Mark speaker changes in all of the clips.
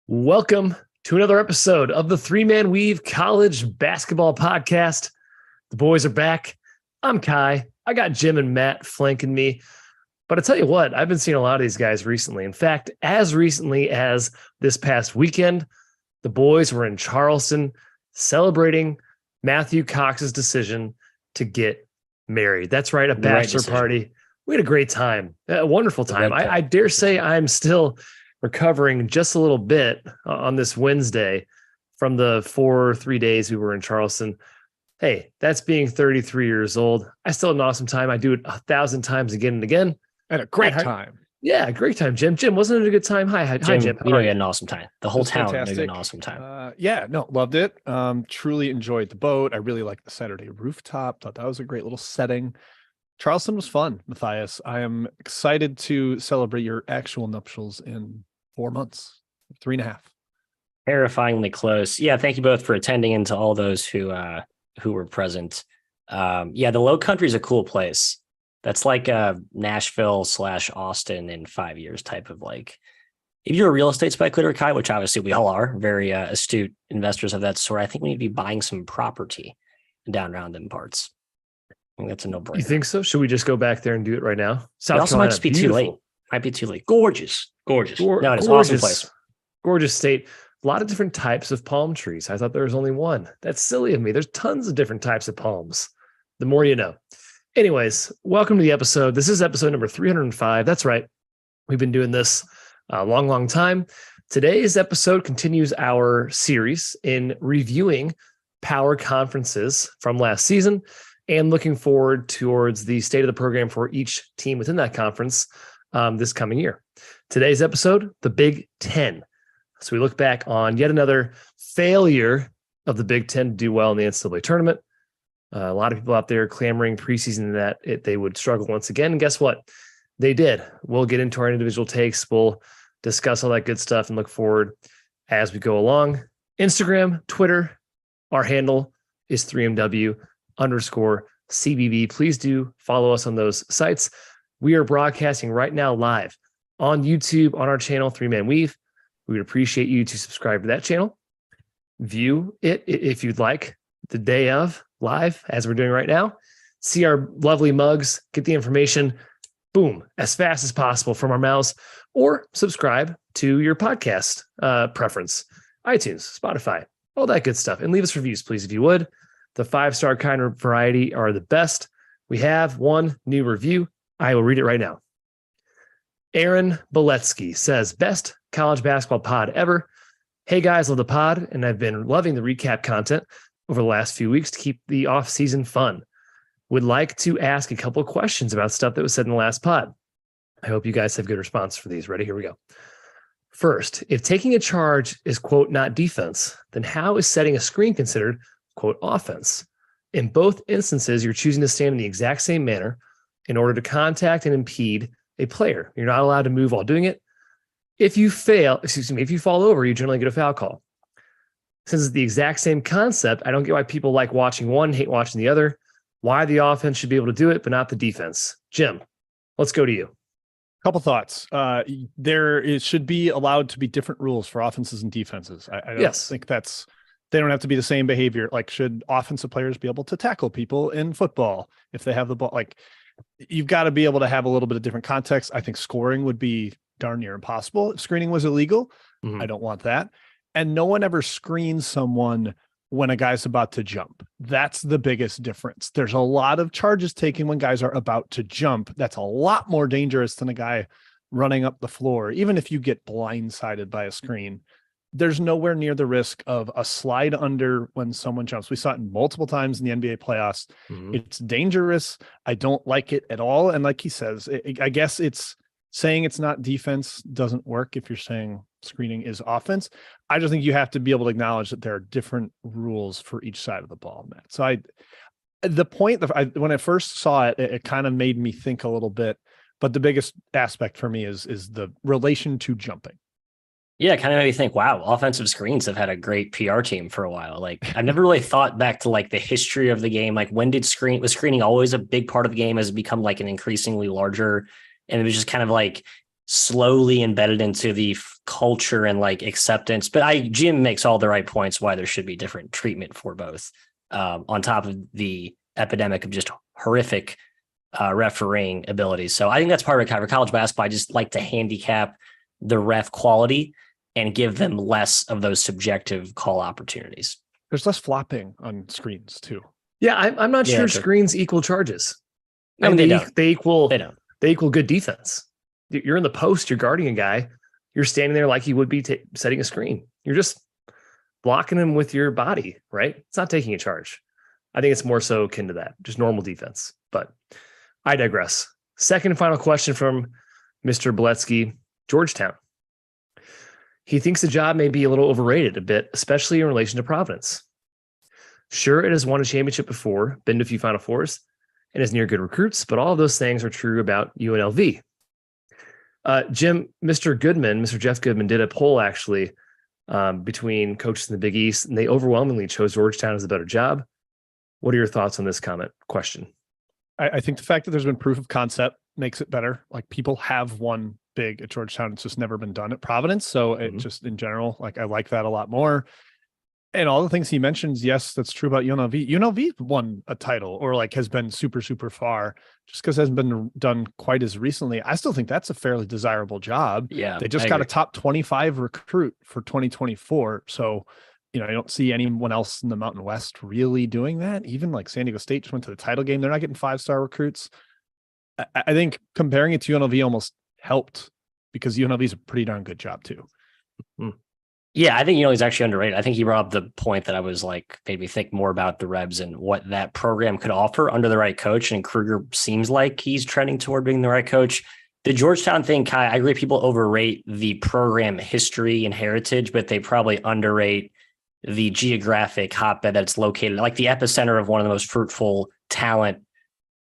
Speaker 1: Welcome to another episode of the Three Man Weave College Basketball Podcast. The boys are back. I'm Kai. I got Jim and Matt flanking me. But I tell you what, I've been seeing a lot of these guys recently. In fact, as recently as this past weekend, the boys were in Charleston celebrating Matthew Cox's decision to get married. That's right, a bachelor party. We had a great time, a wonderful time. I dare say I'm still recovering just a little bit on this Wednesday from the 3 days we were in Charleston. Hey, that's being 33 years old. I still had an awesome time. I do it 1,000 times again and again.
Speaker 2: I had a great time.
Speaker 1: Yeah, great time, Jim. Jim, wasn't it a good time? Hi, Jim.
Speaker 3: You had an awesome time. The whole town had an awesome time.
Speaker 2: Loved it. Truly enjoyed the boat. I really liked the Saturday rooftop. Thought that was a great little setting. Charleston was fun, Matthias. I am excited to celebrate your actual nuptials in 4 months, 3.5.
Speaker 3: Terrifyingly close. Yeah, thank you both for attending, and to all those who were present. The Low Country is a cool place. That's like a Nashville/Austin in 5 years type of like. If you're a real estate speculator, Kai, which obviously we all are, very astute investors of that sort, I think we need to be buying some property down around them parts. I think that's a no-brainer.
Speaker 1: You think so? Should we just go back there and do it right now?
Speaker 3: South Carolina might just be beautiful. Too late. Might be too late. Gorgeous. No, it's an awesome place.
Speaker 1: Gorgeous state. A lot of different types of palm trees. I thought there was only one. That's silly of me. There's tons of different types of palms. The more you know. Anyways, welcome to the episode. This is episode number 305. That's right. We've been doing this a long time. Today's episode continues our series in reviewing power conferences from last season and looking forward towards the state of the program for each team within that conference this coming year. Today's episode, the Big Ten. So we look back on yet another failure of the Big Ten to do well in the NCAA tournament. A lot of people out there clamoring preseason that they would struggle once again. And guess what? They did. We'll get into our individual takes. We'll discuss all that good stuff and look forward as we go along. Instagram, Twitter, our handle is 3MW_CBB. Please do follow us on those sites. We are broadcasting right now live on YouTube on our channel, 3Man Weave. We would appreciate you to subscribe to that channel. View it if you'd like the day of live, as we're doing right now. See our lovely mugs, get the information, boom, as fast as possible from our mouths, or subscribe to your podcast preference, iTunes, Spotify, all that good stuff. And leave us reviews, please, if you would. The 5-star kind of variety are the best. We have one new review. I will read it right now. Aaron Beletsky says, best college basketball pod ever. Hey guys, love the pod, and I've been loving the recap content over the last few weeks to keep the off-season fun. Would like to ask a couple of questions about stuff that was said in the last pod. I hope you guys have good response for these. Ready? Here we go. First, if taking a charge is, quote, not defense, then how is setting a screen considered, quote, offense? In both instances, you're choosing to stand in the exact same manner in order to contact and impede a player. You're not allowed to move while doing it. If you fall over, you generally get a foul call. Since it's the exact same concept, I don't get why people like watching one, hate watching the other. Why the offense should be able to do it, but not the defense. Jim, let's go to you.
Speaker 2: Couple thoughts. It should be allowed to be different rules for offenses and defenses. I don't think they don't have to be the same behavior. Like, should offensive players be able to tackle people in football if they have the ball? Like, you've got to be able to have a little bit of different context. I think scoring would be darn near impossible if screening was illegal. I don't want that. And no one ever screens someone when a guy's about to jump. That's the biggest difference. There's a lot of charges taken when guys are about to jump. That's a lot more dangerous than a guy running up the floor. Even if you get blindsided by a screen, there's nowhere near the risk of a slide under when someone jumps. We saw it multiple times in the NBA playoffs. It's dangerous. I don't like it at all. And like he says, I guess it's saying it's not defense doesn't work if you're saying screening is offense. I just think you have to be able to acknowledge that there are different rules for each side of the ball, Matt. So when I first saw it, it kind of made me think a little bit, but the biggest aspect for me is the relation to jumping.
Speaker 3: Yeah, it kind of made me think, wow, offensive screens have had a great PR team for a while. Like, I've never really thought back to like the history of the game. Like, was screening always a big part of the game? Has it become like an increasingly larger, and it was just kind of like slowly embedded into the culture and like acceptance. But Jim makes all the right points why there should be different treatment for both, on top of the epidemic of just horrific refereeing abilities. So I think that's part of it. For college basketball, I just like to handicap the ref quality and give them less of those subjective call opportunities.
Speaker 2: There's less flopping on screens too.
Speaker 1: Yeah, I'm not sure screens equal charges.
Speaker 3: I mean,
Speaker 1: they equal good defense. You're in the post, you're guarding a guy, you're standing there like you would be setting a screen. You're just blocking him with your body, right? It's not taking a charge. I think it's more so akin to that, just normal defense. But I digress. Second and final question from Mr. Beletsky, Georgetown. He thinks the job may be a little overrated a bit, especially in relation to Providence. Sure, it has won a championship before, been to a few Final Fours, and has near good recruits, but all of those things are true about UNLV. Jim, Mr. Jeff Goodman did a poll actually between coaches in the Big East, and they overwhelmingly chose Georgetown as a better job. What are your thoughts on this question?
Speaker 2: I think the fact that there's been proof of concept makes it better. Like, people have won big at Georgetown. It's just never been done at Providence. So it just in general, like, I like that a lot more. And all the things he mentions, yes, that's true about UNLV. UNLV won a title, or like has been super, super far, just because it hasn't been done quite as recently. I still think that's a fairly desirable job.
Speaker 3: Yeah.
Speaker 2: They just got a top 25 recruit for 2024. So, I don't see anyone else in the Mountain West really doing that. Even like San Diego State just went to the title game. They're not getting 5-star recruits. I think comparing it to UNLV almost helped, because UNLV is a pretty darn good job too.
Speaker 3: Yeah, I think UNLV is actually underrated. I think he brought up the point that made me think more about the Rebs and what that program could offer under the right coach. And Kruger seems like he's trending toward being the right coach. The Georgetown thing, Kai, I agree, people overrate the program history and heritage, but they probably underrate the geographic hotbed that's located, like the epicenter of one of the most fruitful talent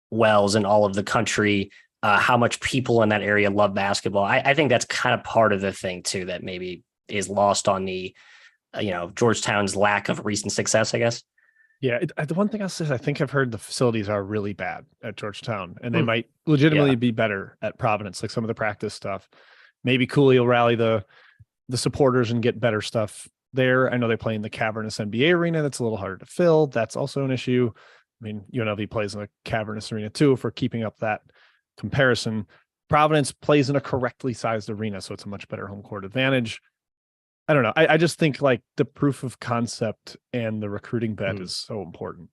Speaker 3: wells in all of the country. How much people in that area love basketball. I think that's kind of part of the thing too, that maybe is lost on the, Georgetown's lack of recent success, I guess.
Speaker 2: Yeah. The one thing I'll say is I think I've heard the facilities are really bad at Georgetown, and they might legitimately be better at Providence, like some of the practice stuff. Maybe Cooley will rally the supporters and get better stuff there. I know they play in the cavernous NBA arena. That's a little harder to fill. That's also an issue. I mean, UNLV plays in a cavernous arena too, for keeping up that comparison. Providence plays in a correctly sized arena, so it's a much better home court advantage. I don't know. I just think like the proof of concept and the recruiting bed is so important.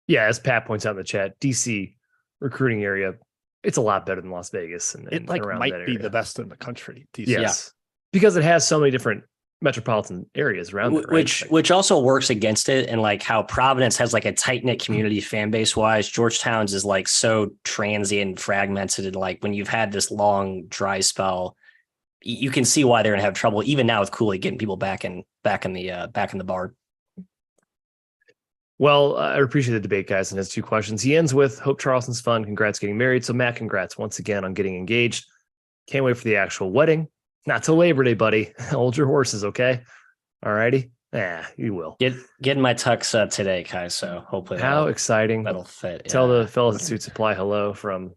Speaker 1: Yeah, as Pat points out in the chat, DC recruiting area, it's a lot better than Las Vegas. And
Speaker 2: it like might be the best in the country. DC.
Speaker 1: Yes, because it has so many different metropolitan areas around it,
Speaker 3: right? Which also works against it, and like how Providence has like a tight-knit community fan base wise, Georgetown's is like so transient and fragmented, and like when you've had this long dry spell, you can see why they're gonna have trouble even now with Cooley getting people back in the bar.
Speaker 1: Well, I appreciate the debate, guys, and his 2 questions. He ends with, hope Charleston's fun, congrats getting married. So Matt, congrats once again on getting engaged. Can't wait for the actual wedding. Not till Labor Day, buddy. Hold your horses, okay? All righty. Yeah, you will.
Speaker 3: Getting my tux today, Kai. So hopefully,
Speaker 1: how exciting!
Speaker 3: That'll fit.
Speaker 1: Tell the fellas at Suit Supply hello from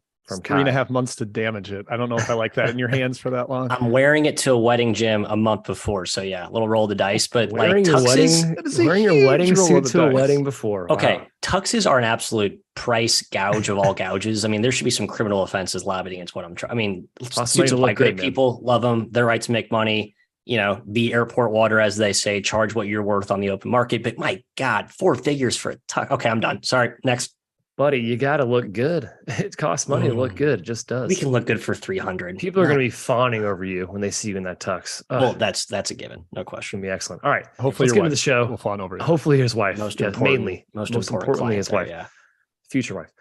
Speaker 1: Kai.
Speaker 2: 3.5 months to damage it. I don't know if I like that in your hands for that long.
Speaker 3: I'm wearing it to a wedding, Jim, a month before. So yeah, a little roll of the dice. But
Speaker 1: wearing your wedding suit to a wedding beful.
Speaker 3: Okay,
Speaker 1: wow.
Speaker 3: Tuxes are an absolute price gouge of all gouges. I mean, there should be some criminal offenses levied against what I'm trying. I mean, Suit Supply, great people, love them. Their right to make money. Be airport water, as they say, charge what you're worth on the open market. But my God, 4 figures for a tux. Okay, I'm done. Sorry. Next.
Speaker 1: Buddy, you got to look good. It costs money to look good. It just does.
Speaker 3: We can look good for $300.
Speaker 1: People are going to be fawning over you when they see you in that tux.
Speaker 3: Well, that's a given. No question.
Speaker 1: Going to be excellent. All right.
Speaker 2: Hopefully,
Speaker 1: let's get into the show.
Speaker 2: We'll fawn over you.
Speaker 1: Hopefully, his wife.
Speaker 3: Most importantly,
Speaker 1: his wife.
Speaker 3: Yeah.
Speaker 1: Future wife.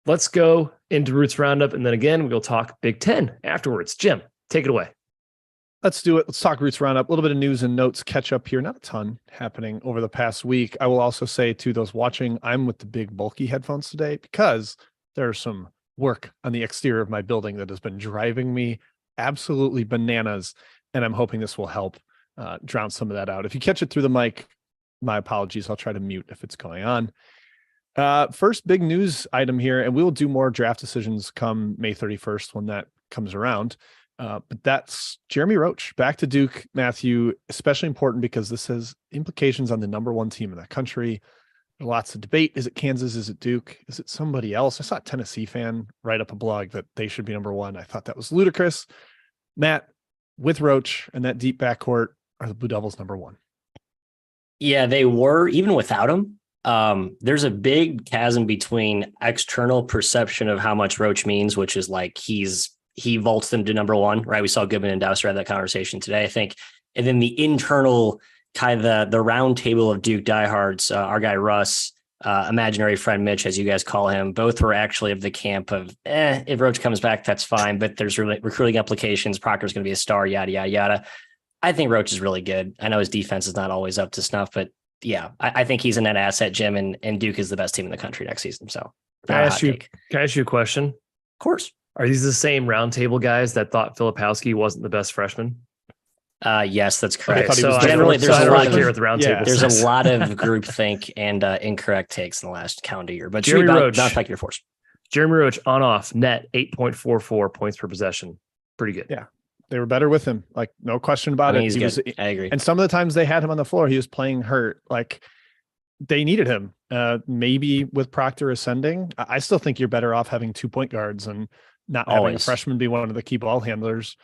Speaker 1: Let's go into Roots Roundup, and then again, we'll talk Big Ten afterwards. Jim, take it away.
Speaker 2: Let's do it. Let's talk Roots Roundup. A little bit of news and notes catch up here. Not a ton happening over the past week. I will also say to those watching, I'm with the big bulky headphones today because there's some work on the exterior of my building that has been driving me absolutely bananas. And I'm hoping this will help drown some of that out. If you catch it through the mic, my apologies. I'll try to mute if it's going on. First big news item here, and we'll do more draft decisions come May 31st when that comes around. But that's Jeremy Roach back to Duke. Matthew, especially important because this has implications on the number one team in the country. There's lots of debate. Is it Kansas? Is it Duke? Is it somebody else? I saw a Tennessee fan write up a blog that they should be number one. I thought that was ludicrous. Matt, with Roach and that deep backcourt, are the Blue Devils number one?
Speaker 3: Yeah, they were, even without him. There's a big chasm between external perception of how much Roach means, which is like he vaults them to number one, right? We saw Goodman and Dowser have that conversation today, I think. And then the internal kind of the round table of Duke diehards, our guy Russ, imaginary friend Mitch, as you guys call him, both were actually of the camp of, if Roach comes back, that's fine, but there's really recruiting implications. Proctor's going to be a star, yada, yada, yada. I think Roach is really good. I know his defense is not always up to snuff, but yeah, I think he's a net asset, Jim, and Duke is the best team in the country next season. So
Speaker 1: can I ask you a question?
Speaker 3: Of course.
Speaker 1: Are these the same roundtable guys that thought Filipowski wasn't the best freshman?
Speaker 3: Yes, that's correct.
Speaker 1: Okay, so generally there's a lot here at the roundtable.
Speaker 3: There's a lot of groupthink and incorrect takes in the last calendar year, but
Speaker 1: Jeremy Roach,
Speaker 3: not back your force.
Speaker 1: Jeremy Roach on off net 8.44 points per possession. Pretty good.
Speaker 2: Yeah. They were better with him. Like, no question about it.
Speaker 3: He's good. I agree.
Speaker 2: And some of the times they had him on the floor, he was playing hurt. Like, they needed him. Maybe with Proctor ascending, I still think you're better off having 2 point guards and not having a freshman be one of the key ball handlers.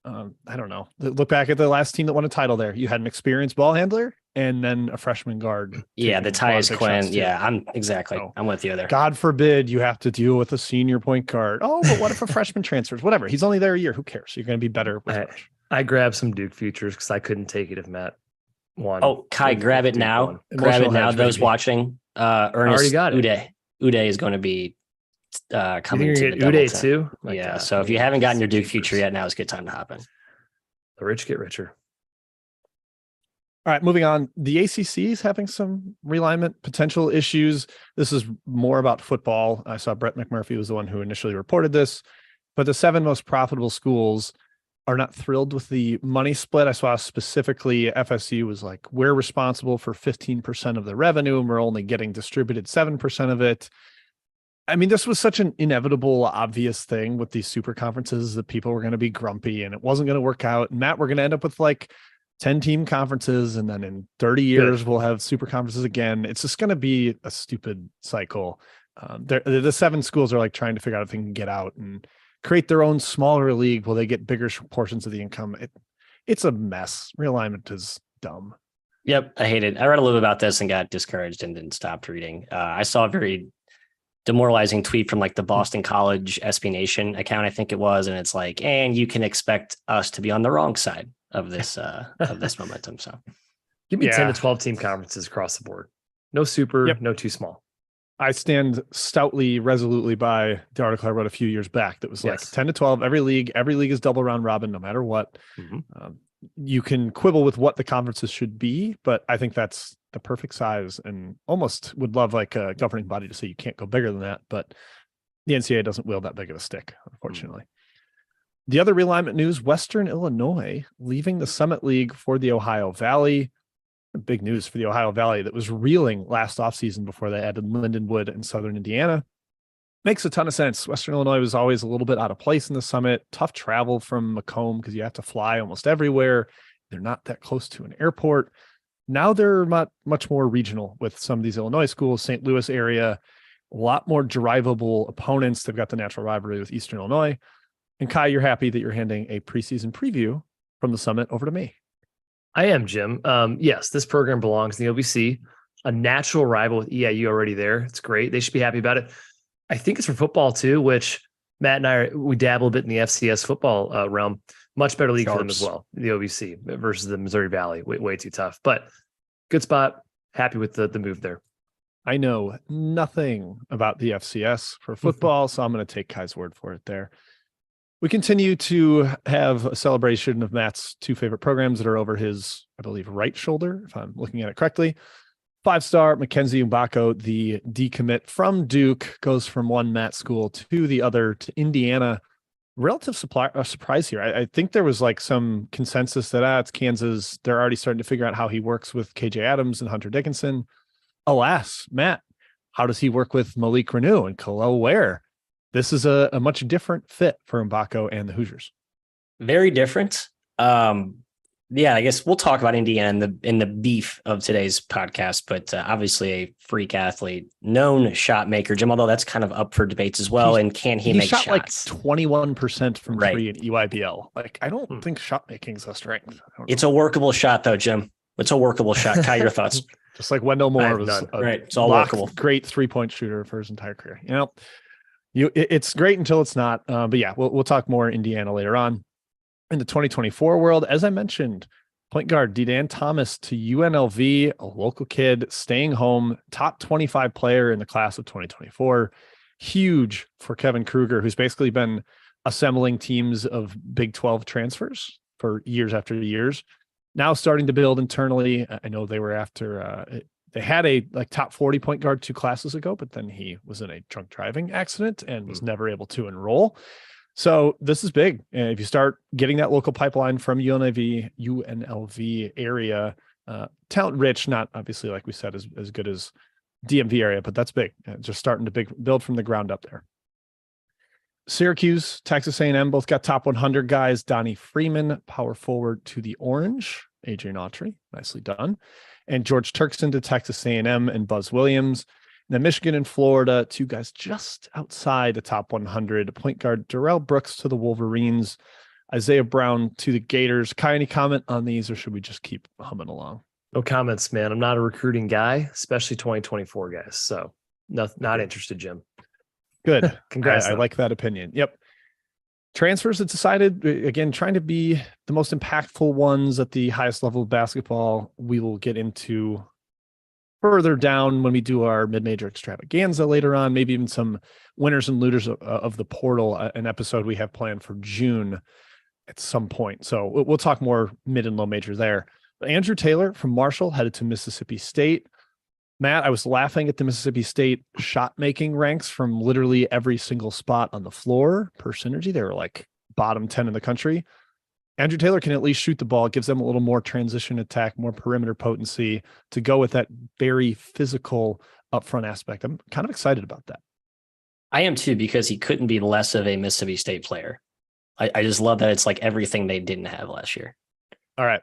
Speaker 2: I don't know. Look back at the last team that won a title there. You had an experienced ball handler and then a freshman guard.
Speaker 3: Yeah, the Tyus Quinn. Yeah, I'm with you there.
Speaker 2: God forbid you have to deal with a senior point guard. Oh, but what if a freshman transfers? Whatever. He's only there a year. Who cares? You're going to be better with Roach.
Speaker 1: I grabbed some Duke futures because I couldn't take it if Matt won.
Speaker 3: Oh, Kai, grab it now. Grab it now. Those watching. Ernest Uday is going to be coming to the
Speaker 1: Uday too.
Speaker 3: Yeah. So if you haven't gotten your Duke future yet, now is a good time to hop in.
Speaker 1: The rich get richer.
Speaker 2: All right, moving on. The ACC is having some realignment potential issues. This is more about football. I saw Brett McMurphy was the one who initially reported this, but the 7 most profitable schools are not thrilled with the money split. I saw specifically FSU was like, we're responsible for 15% of the revenue and we're only getting distributed 7% of it. I mean, this was such an inevitable, obvious thing with these super conferences that people were going to be grumpy and it wasn't going to work out. And Matt, we're going to end up with like 10 team conferences. And then in 30 years, we'll have super conferences again. It's just going to be a stupid cycle. The 7 schools are like trying to figure out if they can get out and create their own smaller league. Will they get bigger portions of the income? It's a mess. Realignment is dumb.
Speaker 3: Yep. I hate it. I read a little bit about this and got discouraged and then stopped reading. I saw a very demoralizing tweet from like the Boston College SB Nation account, I think it was. And it's like, and you can expect us to be on the wrong side of this, of this momentum. So
Speaker 1: give me 10 to 12 team conferences across the board. No super, no too small.
Speaker 2: I stand stoutly, resolutely by the article I wrote a few years back that was like 10 to 12, every league is double round robin, no matter what. Mm-hmm. You can quibble with what the conferences should be, but I think that's the perfect size and almost would love like a governing body to say you can't go bigger than that. But the NCAA doesn't wield that big of a stick, unfortunately. Mm-hmm. The other realignment news, Western Illinois leaving the Summit League for the Ohio Valley. Big news for the Ohio Valley that was reeling last offseason before they added Lindenwood and Southern Indiana. Makes a ton of sense. Western Illinois was always a little bit out of place in the Summit. Tough travel from Macomb because you have to fly almost everywhere. They're not that close to an airport. Now they're much more regional with some of these Illinois schools, St. Louis area, a lot more drivable opponents. They've got the natural rivalry with Eastern Illinois. And Kai, you're happy that you're handing a preseason preview from the Summit over to me.
Speaker 1: I am, Jim. Yes, this program belongs in the OVC, a natural rival with EIU already there. It's great. They should be happy about it. I think it's for football too, which Matt and I, we dabble a bit in the FCS football realm. Much better league for them as well, the OVC versus the Missouri Valley. Way too tough, but good spot. Happy with the move there.
Speaker 2: I know nothing about the FCS for football, so I'm going to take Kai's word for it there. We continue to have a celebration of Matt's 2 favorite programs that are over his, I believe, right shoulder, if I'm looking at it correctly. 5-star Mackenzie Mbako, the decommit from Duke, goes from one Matt school to the other to Indiana. Relative surprise here. I think there was like some consensus that it's Kansas. They're already starting to figure out how he works with KJ Adams and Hunter Dickinson. Alas, Matt, how does he work with Malik Reneau and Khalil Ware? This is a much different fit for Mbako and the Hoosiers.
Speaker 3: Very different. Yeah, I guess we'll talk about Indiana in the beef of today's podcast, but obviously a freak athlete, known shot maker, Jim, although that's kind of up for debates as well. And can he make
Speaker 2: shot
Speaker 3: shots?
Speaker 2: Like 21% from three in EYBL. Like, I don't think shot making is a strength.
Speaker 3: It's a workable shot though, Jim. It's a workable shot. Kai, your thoughts?
Speaker 2: Just like Wendell Moore was
Speaker 3: right. It's all workable.
Speaker 2: Great 3-point shooter for his entire career. It's great until it's not. But yeah, we'll talk more Indiana later on. In the 2024 world, as I mentioned, point guard Dedan Thomas to UNLV, a local kid staying home, top 25 player in the class of 2024. Huge for Kevin Kruger, who's basically been assembling teams of Big 12 transfers for years after years. Now starting to build internally. I know they were after they had a top 40 point guard 2 classes ago, but then he was in a drunk driving accident and was never able to enroll. So this is big. And if you start getting that local pipeline from UNLV area, talent rich, not obviously, like we said, as good as DMV area, but that's big. Just starting to build from the ground up there. Syracuse, Texas A&M, both got top 100 guys. Donnie Freeman, power forward to the Orange. Adrian Autry, nicely done. And George Turkson to Texas A&M, and Buzz Williams. And then Michigan and Florida, 2 guys just outside the top 100. Point guard Darrell Brooks to the Wolverines. Isaiah Brown to the Gators. Kai, any comment on these, or should we just keep humming along?
Speaker 1: No comments, man. I'm not a recruiting guy, especially 2024 guys. So not interested, Jim.
Speaker 2: Good.
Speaker 1: Congrats.
Speaker 2: I like that opinion. Yep. Transfers that decided, again, trying to be the most impactful ones at the highest level of basketball. We will get into further down when we do our mid-major extravaganza later on, maybe even some winners and looters of the portal, an episode we have planned for June at some point. So we'll talk more mid and low major there. But Andrew Taylor from Marshall headed to Mississippi State. Matt, I was laughing at the Mississippi State shot making ranks from literally every single spot on the floor per synergy. They were like bottom 10 in the country. Andrew Taylor can at least shoot the ball. It gives them a little more transition attack, more perimeter potency to go with that very physical upfront aspect. I'm kind of excited about that.
Speaker 3: I am too, because he couldn't be less of a Mississippi State player. I just love that it's like everything they didn't have last year.
Speaker 2: All right.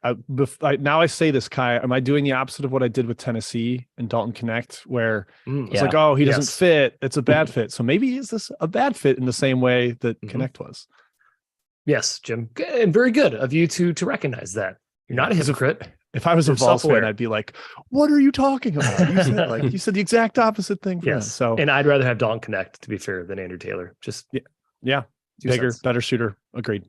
Speaker 2: Now I say this, Kai, am I doing the opposite of what I did with Tennessee and Dalton Connect, where it's like, oh, he doesn't fit. It's a bad fit. So maybe is this a bad fit in the same way that Connect was?
Speaker 1: Yes, Jim. And very good of you to recognize that. You're not a hypocrite.
Speaker 2: If I was a Vols fan, I'd be like, what are you talking about? You said the exact opposite thing.
Speaker 1: Yes. So, and I'd rather have Dalton Connect, to be fair, than Andrew Taylor. Just
Speaker 2: bigger, better shooter. Agreed.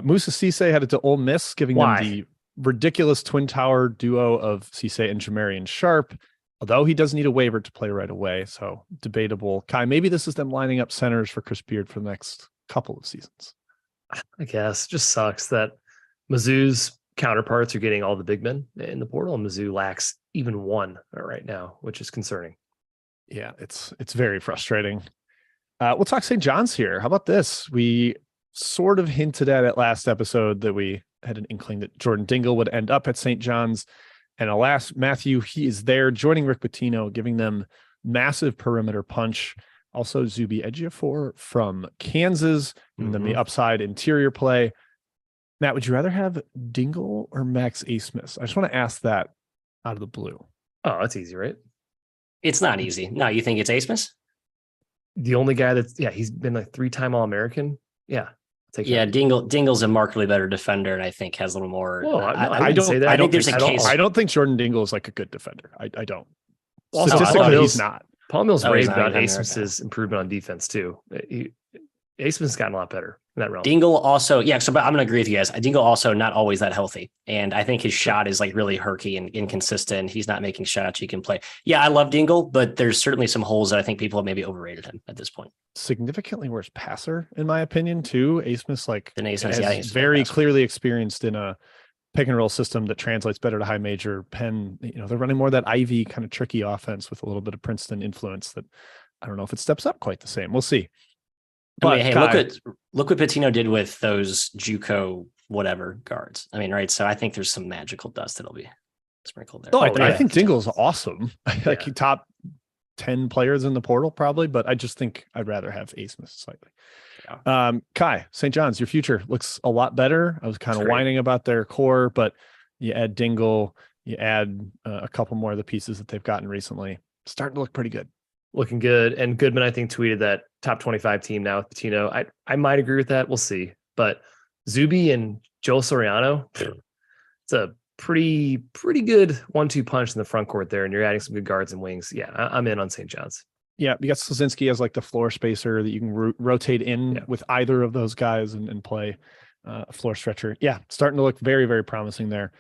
Speaker 2: Moussa Cisse headed to Ole Miss, giving them the ridiculous twin tower duo of Cisse and Jamarian Sharp, although he does need a waiver to play right away. So debatable. Kai, maybe this is them lining up centers for Chris Beard for the next couple of seasons.
Speaker 1: I guess it just sucks that Mizzou's counterparts are getting all the big men in the portal, and Mizzou lacks even one right now, which is concerning.
Speaker 2: Yeah, it's very frustrating. We'll talk St. John's here. How about this? We sort of hinted at it last episode that we had an inkling that Jordan Dingle would end up at St. John's. And alas, Matthew, he is there joining Rick Pitino, giving them massive perimeter punch. Also, Zuby Ejiofor from Kansas, giving them the upside interior play. Matt, would you rather have Dingle or Max Abmas? I just want to ask that out of the blue.
Speaker 1: Oh, that's easy, right?
Speaker 3: It's not easy. No, you think it's Abmas?
Speaker 1: The only guy he's been like 3-time All-American. Yeah.
Speaker 3: Dingle's a markedly better defender, and I think has a little more.
Speaker 1: Well, I don't say that.
Speaker 3: I think there's a case.
Speaker 2: I don't think Jordan Dingle is like a good defender. I don't.
Speaker 1: Also,
Speaker 2: statistically, he's not.
Speaker 1: Paul Mills raved about Abmas's improvement on defense too. Abmas gotten a lot better in that realm.
Speaker 3: Dingle also, but I'm going to agree with you guys. Dingle also not always that healthy, and I think his shot is like really herky and inconsistent. He's not making shots he can play. Yeah, I love Dingle, but there's certainly some holes that I think people have maybe overrated him at this point.
Speaker 2: Significantly worse passer, in my opinion, too. Abmas,
Speaker 3: he's
Speaker 2: very clearly experienced in a pick and roll system that translates better to high major. Penn, they're running more of that Ivy kind of tricky offense with a little bit of Princeton influence that I don't know if it steps up quite the same. We'll see.
Speaker 3: But hey, look what Pitino did with those JUCO whatever guards. I mean, right? So I think there's some magical dust that'll be sprinkled there.
Speaker 2: I think Dingle's awesome. Like top 10 players in the portal probably, but I just think I'd rather have A. Smith slightly. Yeah. Kai, St. John's, your future looks a lot better. I was kind of whining about their core, but you add Dingle, you add a couple more of the pieces that they've gotten recently. Starting to look pretty good.
Speaker 1: Looking good. And Goodman, I think, tweeted that top 25 team now with Patino. I might agree with that. We'll see. But Zuby and Joel Soriano, it's a pretty good 1-2 punch in the front court there. And you're adding some good guards and wings. Yeah, I'm in on St. John's.
Speaker 2: Yeah, you got Slazinski as like the floor spacer that you can rotate in with either of those guys and play a floor stretcher. Yeah, starting to look very, very promising there.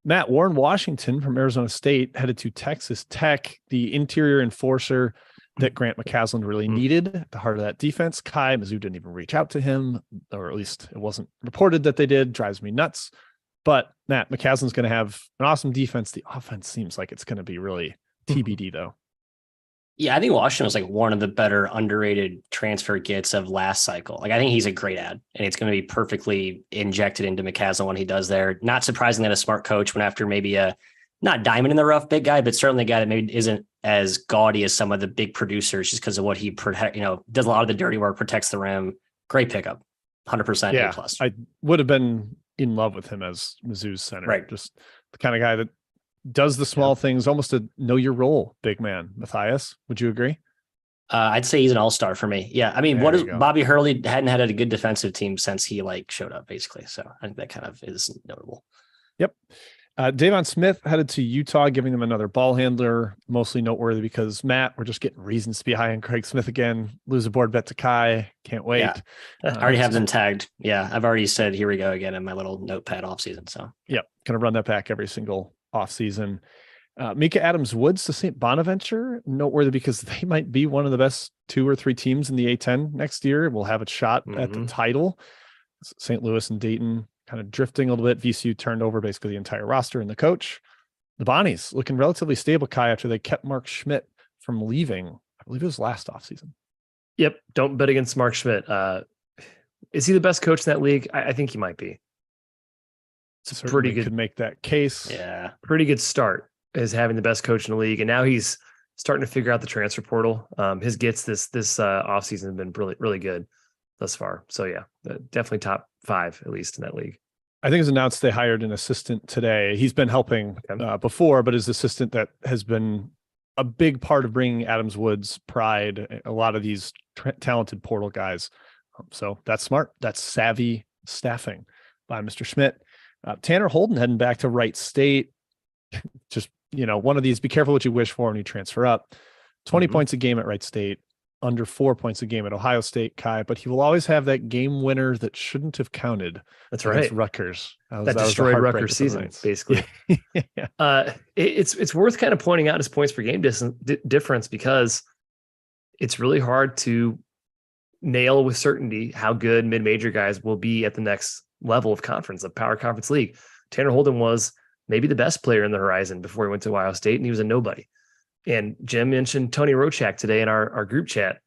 Speaker 2: Matt, Warren Washington from Arizona State headed to Texas Tech, the interior enforcer that Grant McCasland really needed at the heart of that defense. Kai, Mizzou didn't even reach out to him, or at least it wasn't reported that they did. Drives me nuts. But Matt, McCasland's going to have an awesome defense. The offense seems like it's going to be really TBD though.
Speaker 3: Yeah, I think Washington was like one of the better underrated transfer gets of last cycle. Like, I think he's a great ad, and it's going to be perfectly injected into McCasland when he does there. Not surprising that a smart coach went after maybe a not diamond in the rough big guy, but certainly a guy that maybe isn't as gaudy as some of the big producers just because of what he does a lot of the dirty work, protects the rim. Great pickup, 100%
Speaker 2: yeah,
Speaker 3: A+.
Speaker 2: I would have been in love with him as Mizzou's center.
Speaker 3: Right.
Speaker 2: Just the kind of guy that does the small things, almost a know your role big man. Matthias, would you agree?
Speaker 3: I'd say he's an all-star for me. Yeah. I mean, Bobby Hurley hadn't had a good defensive team since he showed up basically. So I think that kind of is notable.
Speaker 2: Yep. Davon Smith headed to Utah, giving them another ball handler, mostly noteworthy because Matt, we're just getting reasons to be high on Craig Smith again. Lose a board bet to Kai. Can't wait.
Speaker 3: Yeah. I already have them tagged. Yeah. I've already said, here we go again in my little notepad off season. So
Speaker 2: yep. Going to run that back every single off season. Mika Adams Woods to St. Bonaventure, noteworthy because they might be one of the best 2 or 3 teams in the A-10 next year. We'll have a shot at the title. St. Louis and Dayton kind of drifting a little bit. VCU turned over basically the entire roster and the coach. The Bonnies looking relatively stable, Kai, after they kept Mark Schmidt from leaving. I believe it was last offseason.
Speaker 1: Yep. Don't bet against Mark Schmidt. Is he the best coach in that league? I think he might be.
Speaker 2: It's pretty good. Could make that case.
Speaker 1: Yeah. Pretty good start is having the best coach in the league. And now he's starting to figure out the transfer portal. His gets this offseason have been really, really good thus far. So yeah, definitely top 5, at least in that league.
Speaker 2: I think it's announced they hired an assistant today. He's been helping before, but his assistant that has been a big part of bringing Adams Woods pride, a lot of these talented portal guys. So that's smart. That's savvy staffing by Mr. Schmidt. Tanner Holden heading back to Wright State. Just, one of these, be careful what you wish for when you transfer up. 20 points a game at Wright State, under 4 points a game at Ohio State, Kai, but he will always have that game winner that shouldn't have counted.
Speaker 1: That's right.
Speaker 2: Rutgers.
Speaker 1: That destroyed Rutgers season, basically. Yeah. It's worth kind of pointing out his points per game difference because it's really hard to nail with certainty how good mid-major guys will be at the next level of conference, a power conference league. Tanner Holden was maybe the best player in the Horizon before he went to Ohio State, and he was a nobody. And Jim mentioned Tony Rochak today in our group chat.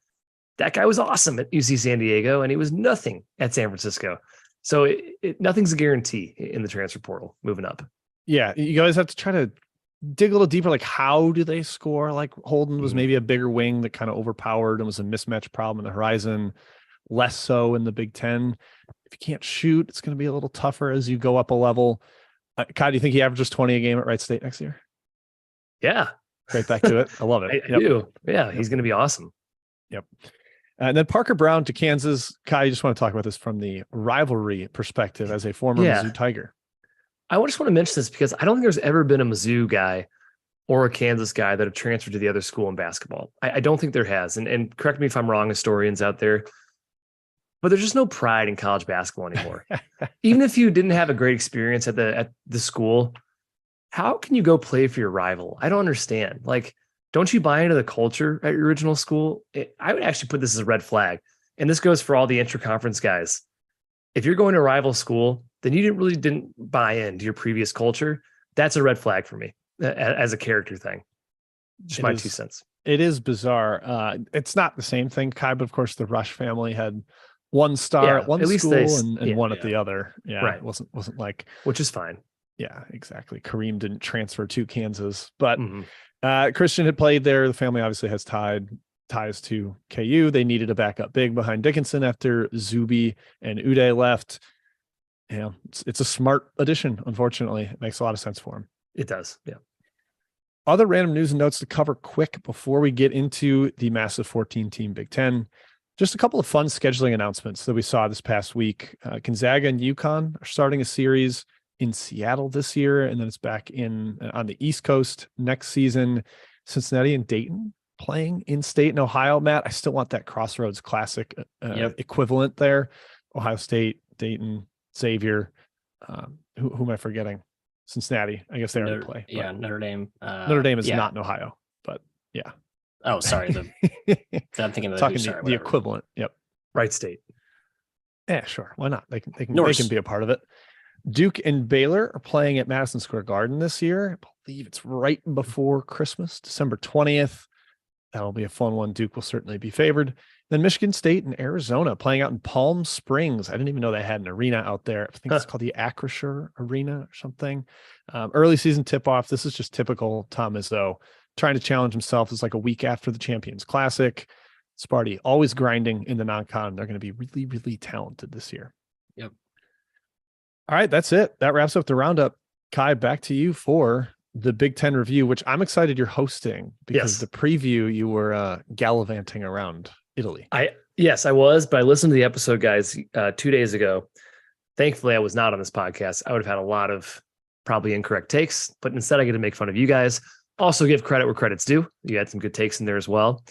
Speaker 1: That guy was awesome at UC San Diego, and he was nothing at San Francisco. So nothing's a guarantee in the transfer portal moving up.
Speaker 2: Yeah, you guys have to try to dig a little deeper. Like, how do they score? Like, Holden was maybe a bigger wing that kind of overpowered and was a mismatch problem in the Horizon, less so in the Big Ten. If you can't shoot, it's going to be a little tougher as you go up a level. Kai, do you think he averages 20 a game at Wright State next year?
Speaker 1: Yeah.
Speaker 2: Right back to it. I love it.
Speaker 1: I do. Yeah, he's going to be awesome.
Speaker 2: Yep. And then Parker Brown to Kansas. Kai, you just want to talk about this from the rivalry perspective as a former Mizzou Tiger.
Speaker 1: I just want to mention this because I don't think there's ever been a Mizzou guy or a Kansas guy that have transferred to the other school in basketball. I don't think there has. And correct me if I'm wrong, historians out there, but there's just no pride in college basketball anymore. Even if you didn't have a great experience at the school, how can you go play for your rival? I don't understand. Like, don't you buy into the culture at your original school? I would actually put this as a red flag. And this goes for all the intra-conference guys. If you're going to a rival school, then you didn't buy into your previous culture. That's a red flag for me as a character thing. Just my 2 cents.
Speaker 2: It is bizarre. It's not the same thing, Kai, but of course the Rush family had 1 star at one school and one at the other. Yeah, right. It wasn't like,
Speaker 1: which is fine.
Speaker 2: Yeah, exactly. Kareem didn't transfer to Kansas, but Christian had played there. The family obviously has ties to KU. They needed a backup big behind Dickinson after Zuby and Uday left. Yeah, it's a smart addition. Unfortunately, it makes a lot of sense for him.
Speaker 1: It does. Yeah.
Speaker 2: Other random news and notes to cover quick before we get into the massive 14-team Big Ten. Just a couple of fun scheduling announcements that we saw this past week. Gonzaga and UConn are starting a series in Seattle this year, and then it's back on the East Coast next season. Cincinnati and Dayton playing in state in Ohio. Matt, I still want that Crossroads Classic equivalent there. Ohio State, Dayton, Xavier. Who am I forgetting? Cincinnati. I guess they already play.
Speaker 3: Yeah, Notre Dame.
Speaker 2: Notre Dame is not in Ohio, but yeah.
Speaker 3: Oh, sorry. I'm thinking of
Speaker 2: the equivalent. Yep.
Speaker 1: Wright State.
Speaker 2: Yeah, sure. Why not? They can be a part of it. Duke and Baylor are playing at Madison Square Garden this year. I believe it's right before Christmas, December 20th. That'll be a fun one. Duke will certainly be favored. Then Michigan State and Arizona playing out in Palm Springs. I didn't even know they had an arena out there. I think it's called the Acrisure Arena or something. Early season tip-off. This is just typical Tom Izzo trying to challenge himself. It's like a week after the Champions Classic. Sparty always grinding in the non-con. They're going to be really, really talented this year.
Speaker 3: Yep.
Speaker 2: All right, that's it. That wraps up the roundup. Kai, back to you for the Big Ten review, which I'm excited you're hosting because the preview you were gallivanting around Italy.
Speaker 1: Yes, I was, but I listened to the episode, guys, 2 days ago. Thankfully, I was not on this podcast. I would have had a lot of probably incorrect takes, but instead I get to make fun of you guys. Also give credit where credit's due. You had some good takes in there as well.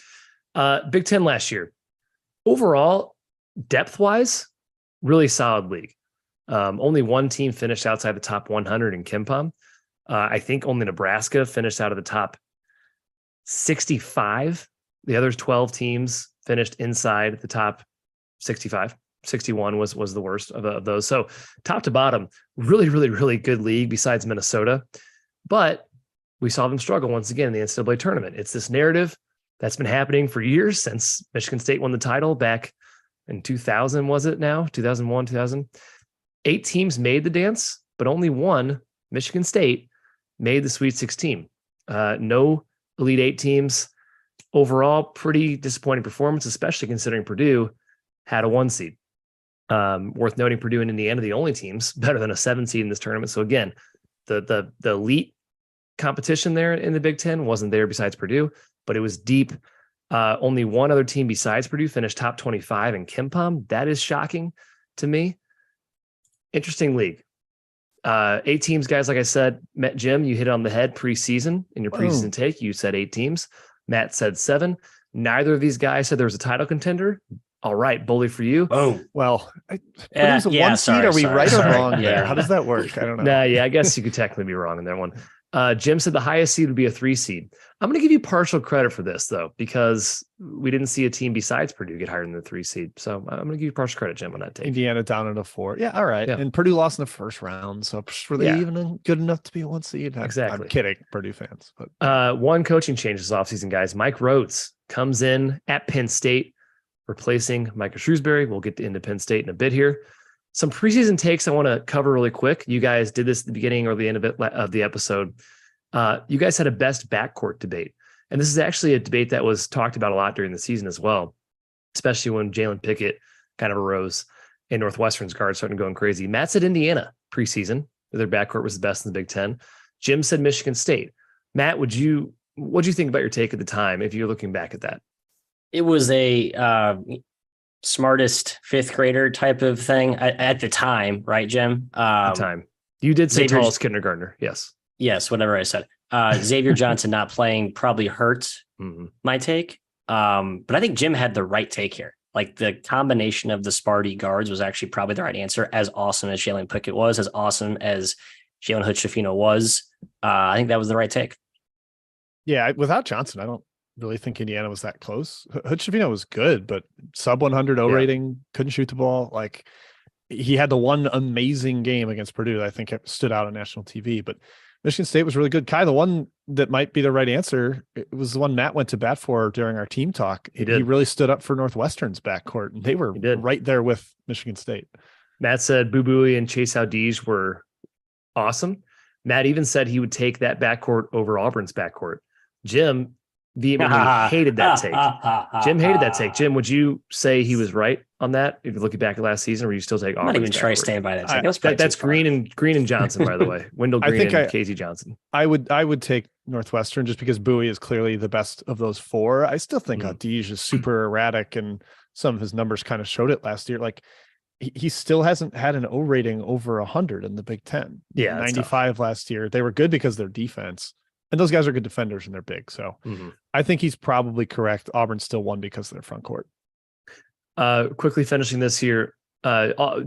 Speaker 1: Big Ten last year. Overall, depth-wise, really solid league. Only one team finished outside the top 100 in KenPom. I think only Nebraska finished out of the top 65. The other 12 teams finished inside the top 65. 61 was the worst of those. So top to bottom, really, really, really good league besides Minnesota. But we saw them struggle once again in the NCAA tournament. It's this narrative that's been happening for years since Michigan State won the title back in 2000, was it now? 2001, 2000. 8 teams made the dance, but only one, Michigan State, made the Sweet 16. No Elite 8 teams. Overall, pretty disappointing performance, especially considering Purdue had a 1 seed. Worth noting, Purdue and Indiana, the only teams better than a 7 seed in this tournament. So again, the elite competition there in the Big Ten wasn't there besides Purdue, but it was deep. Only one other team besides Purdue finished top 25 in KenPom. That is shocking to me. Interesting league. 8 teams, guys. Like I said, Jim, you hit it on the head preseason in your preseason take. You said 8 teams. Matt said 7. Neither of these guys said there was a title contender. All right, bully for you.
Speaker 2: Oh, well, Purdue's a 1 seed. Are we right or wrong there? How does that work? I don't know.
Speaker 1: Nah, yeah, I guess you could technically be wrong in that one. Jim said the highest seed would be a 3 seed. I'm going to give you partial credit for this, though, because we didn't see a team besides Purdue get higher than the 3 seed. So I'm going to give you partial credit, Jim, on that take.
Speaker 2: Indiana down at a 4. Yeah, all right. Yeah. And Purdue lost in the first round. So were they even good enough to be a 1 seed?
Speaker 1: Exactly.
Speaker 2: I'm kidding, Purdue fans. But.
Speaker 1: One coaching change this offseason, guys. Mike Rhodes comes in at Penn State, replacing Micah Shrewsbury. We'll get into Penn State in a bit here. Some preseason takes I want to cover really quick. You guys did this at the beginning or the end of the episode. You guys had a best backcourt debate. And this is actually a debate that was talked about a lot during the season as well, especially when Jalen Pickett kind of arose and Northwestern's guard started going crazy. Matt said Indiana preseason, their backcourt was the best in the Big Ten. Jim said Michigan State. Matt, what'd you think about your take at the time if you're looking back at that?
Speaker 3: It was a smartest 5th grader type of thing at the time, right, Jim?
Speaker 1: At the time. You did say tallest kindergartner, yes.
Speaker 3: Yes, whatever I said. Xavier Johnson not playing probably hurt my take. But I think Jim had the right take here. Like the combination of the Sparty guards was actually probably the right answer. As awesome as Jalen Pickett was, as awesome as Jalen Hood-Schifino was, I think that was the right take.
Speaker 2: Yeah, without Johnson, I don't really think Indiana was that close. Hood-Schifino was good, but sub 100 O rating, couldn't shoot the ball. Like he had the one amazing game against Purdue that I think stood out on national TV, but Michigan State was really good. Kai, the one that might be the right answer, it was the one Matt went to bat for during our team talk. He really stood up for Northwestern's backcourt, and they were right there with Michigan State.
Speaker 1: Matt said Boo Buie and Chase Audige were awesome. Matt even said he would take that backcourt over Auburn's backcourt. Jim vehemently hated that take. Jim hated that take. Jim, would you say he was right on that? If you're looking back at last season, or you still take Auburn's?
Speaker 3: I'm not even sure I stand by that take.
Speaker 1: That's Green and Johnson, by the way. Wendell Green and Casey Johnson.
Speaker 2: I would take Northwestern just because Bowie is clearly the best of those four. I still think Audige is super erratic, and some of his numbers kind of showed it last year. Like he still hasn't had an O rating over 100 in the Big Ten.
Speaker 1: Yeah,
Speaker 2: 95 last year. They were good because of their defense. And those guys are good defenders and they're big. So I think he's probably correct. Auburn still won because of their front court.
Speaker 1: Quickly finishing this here.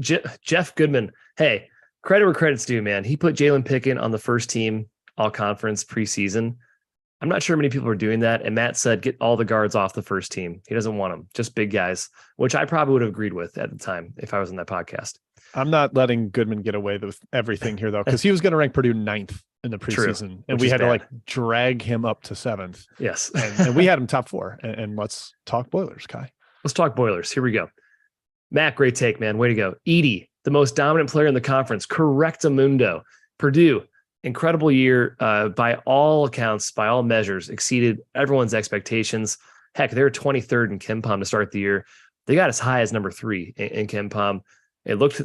Speaker 1: Jeff Goodman. Hey, credit where credit's due, man. He put Jalen Pickett on the first team all conference preseason. I'm not sure many people are doing that. And Matt said, get all the guards off the first team. He doesn't want them, just big guys, which I probably would have agreed with at the time if I was on that podcast.
Speaker 2: I'm not letting Goodman get away with everything here, though, because he was going to rank Purdue 9th in the preseason.
Speaker 1: True,
Speaker 2: and we had to drag him up to 7th.
Speaker 1: Yes.
Speaker 2: and we had him top 4. And let's talk Boilers, Kai.
Speaker 1: Let's talk Boilers. Here we go. Matt, great take, man. Way to go. Edey, the most dominant player in the conference. Correctamundo. Purdue, incredible year. By all accounts, by all measures, exceeded everyone's expectations. Heck, they were 23rd in KenPom to start the year. They got as high as number 3 in KenPom. It looked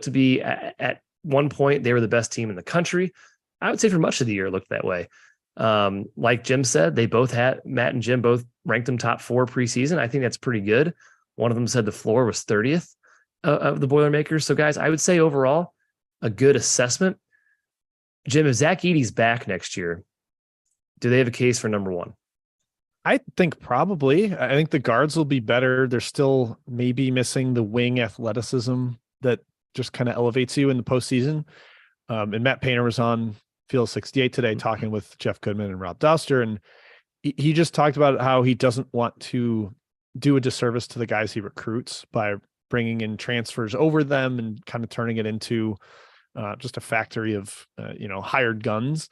Speaker 1: to be at one point they were the best team in the country. I would say for much of the year it looked that way. Like Jim said, Matt and Jim both ranked them top 4 preseason. I think that's pretty good. One of them said the floor was 30th of the Boilermakers. So guys, I would say overall a good assessment. Jim, if Zach Edey's back next year, do they have a case for number 1?
Speaker 2: I think probably. I think the guards will be better. They're still maybe missing the wing athleticism that just kind of elevates you in the postseason. And Matt Painter was on Field 68 today talking with Jeff Goodman and Rob Dauster, and he just talked about how he doesn't want to do a disservice to the guys he recruits by bringing in transfers over them and kind of turning it into just a factory of hired guns.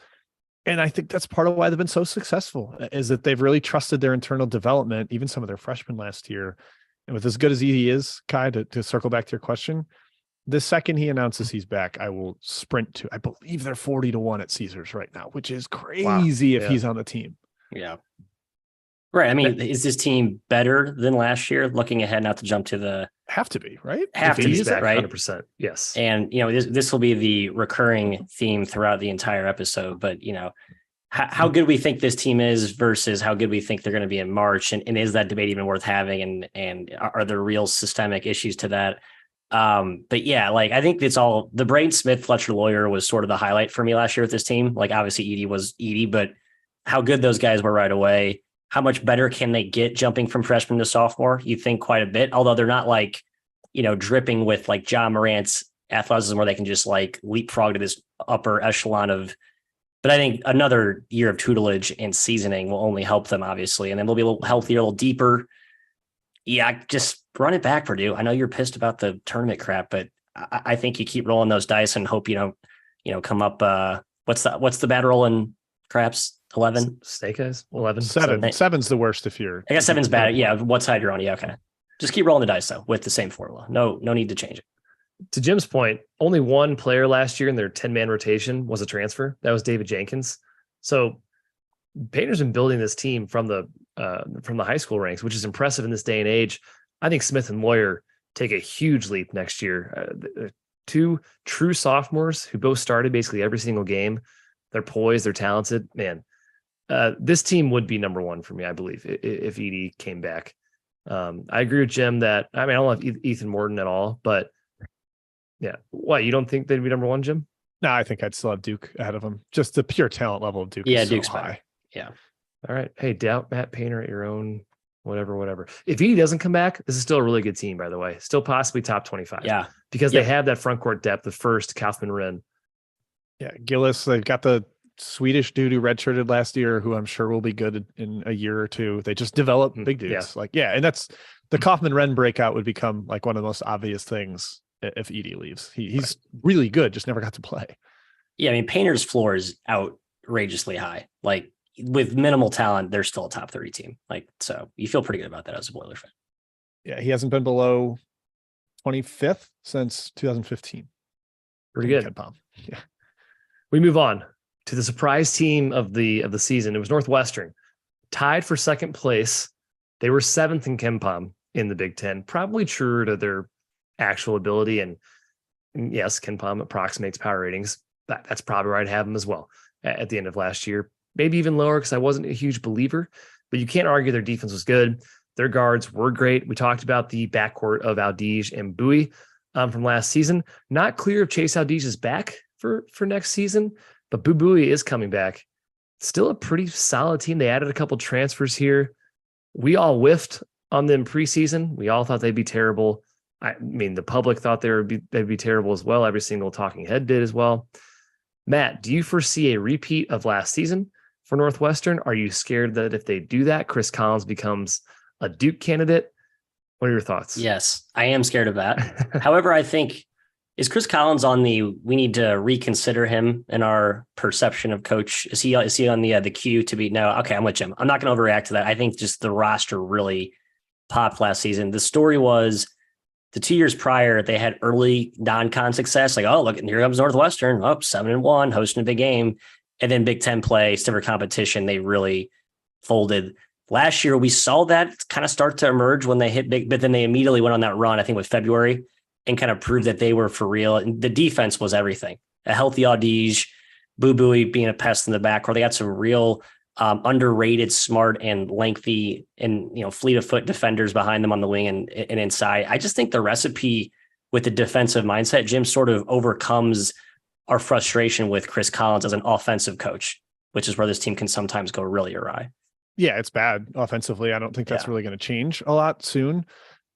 Speaker 2: And I think that's part of why they've been so successful, is that they've really trusted their internal development, even some of their freshmen last year. And with as good as he is, Kai, to circle back to your question, the second he announces he's back, I will sprint to, I believe they're 40-1 at Caesars right now, which is crazy if he's on the team.
Speaker 3: Yeah. Right. I mean, is this team better than last year? Looking ahead, not to jump to the
Speaker 2: have to be, right?
Speaker 3: Have to be, right?
Speaker 1: 100%. Yes.
Speaker 3: And this will be the recurring theme throughout the entire episode. But how good we think this team is versus how good we think they're going to be in March, and is that debate even worth having? And are there real systemic issues to that? But yeah, I think it's all the Braden Smith Fletcher Lawyer was sort of the highlight for me last year with this team. Obviously Edey was Edey, but how good those guys were right away. How much better can they get jumping from freshman to sophomore? You think quite a bit, although they're not dripping with John Morant's athleticism where they can just leapfrog to this upper echelon of, but I think another year of tutelage and seasoning will only help them, obviously. And then they'll be a little healthier, a little deeper. Yeah, just run it back, Purdue. I know you're pissed about the tournament crap, but I think you keep rolling those dice and hope you don't, come up. What's the bad roll in craps? 11
Speaker 1: snake eyes. 11.
Speaker 2: 7's the worst if you're.
Speaker 3: I guess 7's bad. Yeah, what side you're on? Yeah, okay. Just keep rolling the dice though with the same formula. No need to change it.
Speaker 1: To Jim's point, only one player last year in their 10-man rotation was a transfer. That was David Jenkins. So Painter's been building this team from the high school ranks, which is impressive in this day and age. I think Smith and Lawyer take a huge leap next year. 2 true sophomores who both started basically every single game. They're poised. They're talented. Man, this team would be number 1 for me, I believe, if Edey came back. I agree with Jim that, I don't love Ethan Morton at all, but yeah. What, you don't think they'd be number 1, Jim?
Speaker 2: No, I think I'd still have Duke ahead of them. Just the pure talent level of Duke.
Speaker 3: Yeah,
Speaker 2: is
Speaker 3: Duke's
Speaker 2: so high.
Speaker 3: better. Yeah.
Speaker 1: All right. Hey, doubt Matt Painter at your own, whatever. If Edey doesn't come back, this is still a really good team, by the way. Still possibly top 25.
Speaker 3: Yeah.
Speaker 1: Because they have that front court depth, the first Kaufman Wren.
Speaker 2: Yeah, Gillis, they've got the Swedish dude who redshirted last year, who I'm sure will be good in a year or two. They just develop big dudes. And that's the Kaufman Wren breakout would become one of the most obvious things if Edey leaves. He's really good, just never got to play.
Speaker 3: Yeah, Painter's floor is outrageously high. With minimal talent, they're still a top 30 team. So you feel pretty good about that as a Boiler fan.
Speaker 2: Yeah, he hasn't been below 25th since 2015.
Speaker 1: Pretty good.
Speaker 2: KenPom. Yeah.
Speaker 1: We move on to the surprise team of the season. It was Northwestern, tied for second place. They were 7th in KenPom in the Big Ten, probably truer to their actual ability. And yes, KenPom approximates power ratings. That's probably where I'd have them as well at the end of last year. Maybe even lower because I wasn't a huge believer, but you can't argue their defense was good. Their guards were great. We talked about the backcourt of Audige and Bowie from last season. Not clear if Chase Audige is back for next season, but Bowie is coming back. Still a pretty solid team. They added a couple transfers here. We all whiffed on them preseason. We all thought they'd be terrible. I mean, the public thought they'd be terrible as well. Every single talking head did as well. Matt, do you foresee a repeat of last season for Northwestern? Are you scared that if they do that, Chris Collins becomes a Duke candidate? What are your thoughts?
Speaker 3: Yes, I am scared of that. However, I think, is Chris Collins we need to reconsider him in our perception of coach? Is he on the queue to be? No, okay, I'm with Jim. I'm not going to overreact to that. I think just the roster really popped last season. The story was the 2 years prior, they had early non-con success. Like, oh, look, and here comes Northwestern, 7-1, hosting a big game. And then Big Ten play, stiffer competition, they really folded. Last year, we saw that kind of start to emerge when they hit big, but then they immediately went on that run, I think with February, and kind of proved that they were for real. And the defense was everything. A healthy Audige, Bowie being a pest in the backcourt. They got some real underrated, smart, and lengthy, and fleet of foot defenders behind them on the wing and inside. I just think the recipe with the defensive mindset, Jim, sort of overcomes our frustration with Chris Collins as an offensive coach, which is where this team can sometimes go really awry.
Speaker 2: Yeah, it's bad offensively. I don't think that's really going to change a lot soon.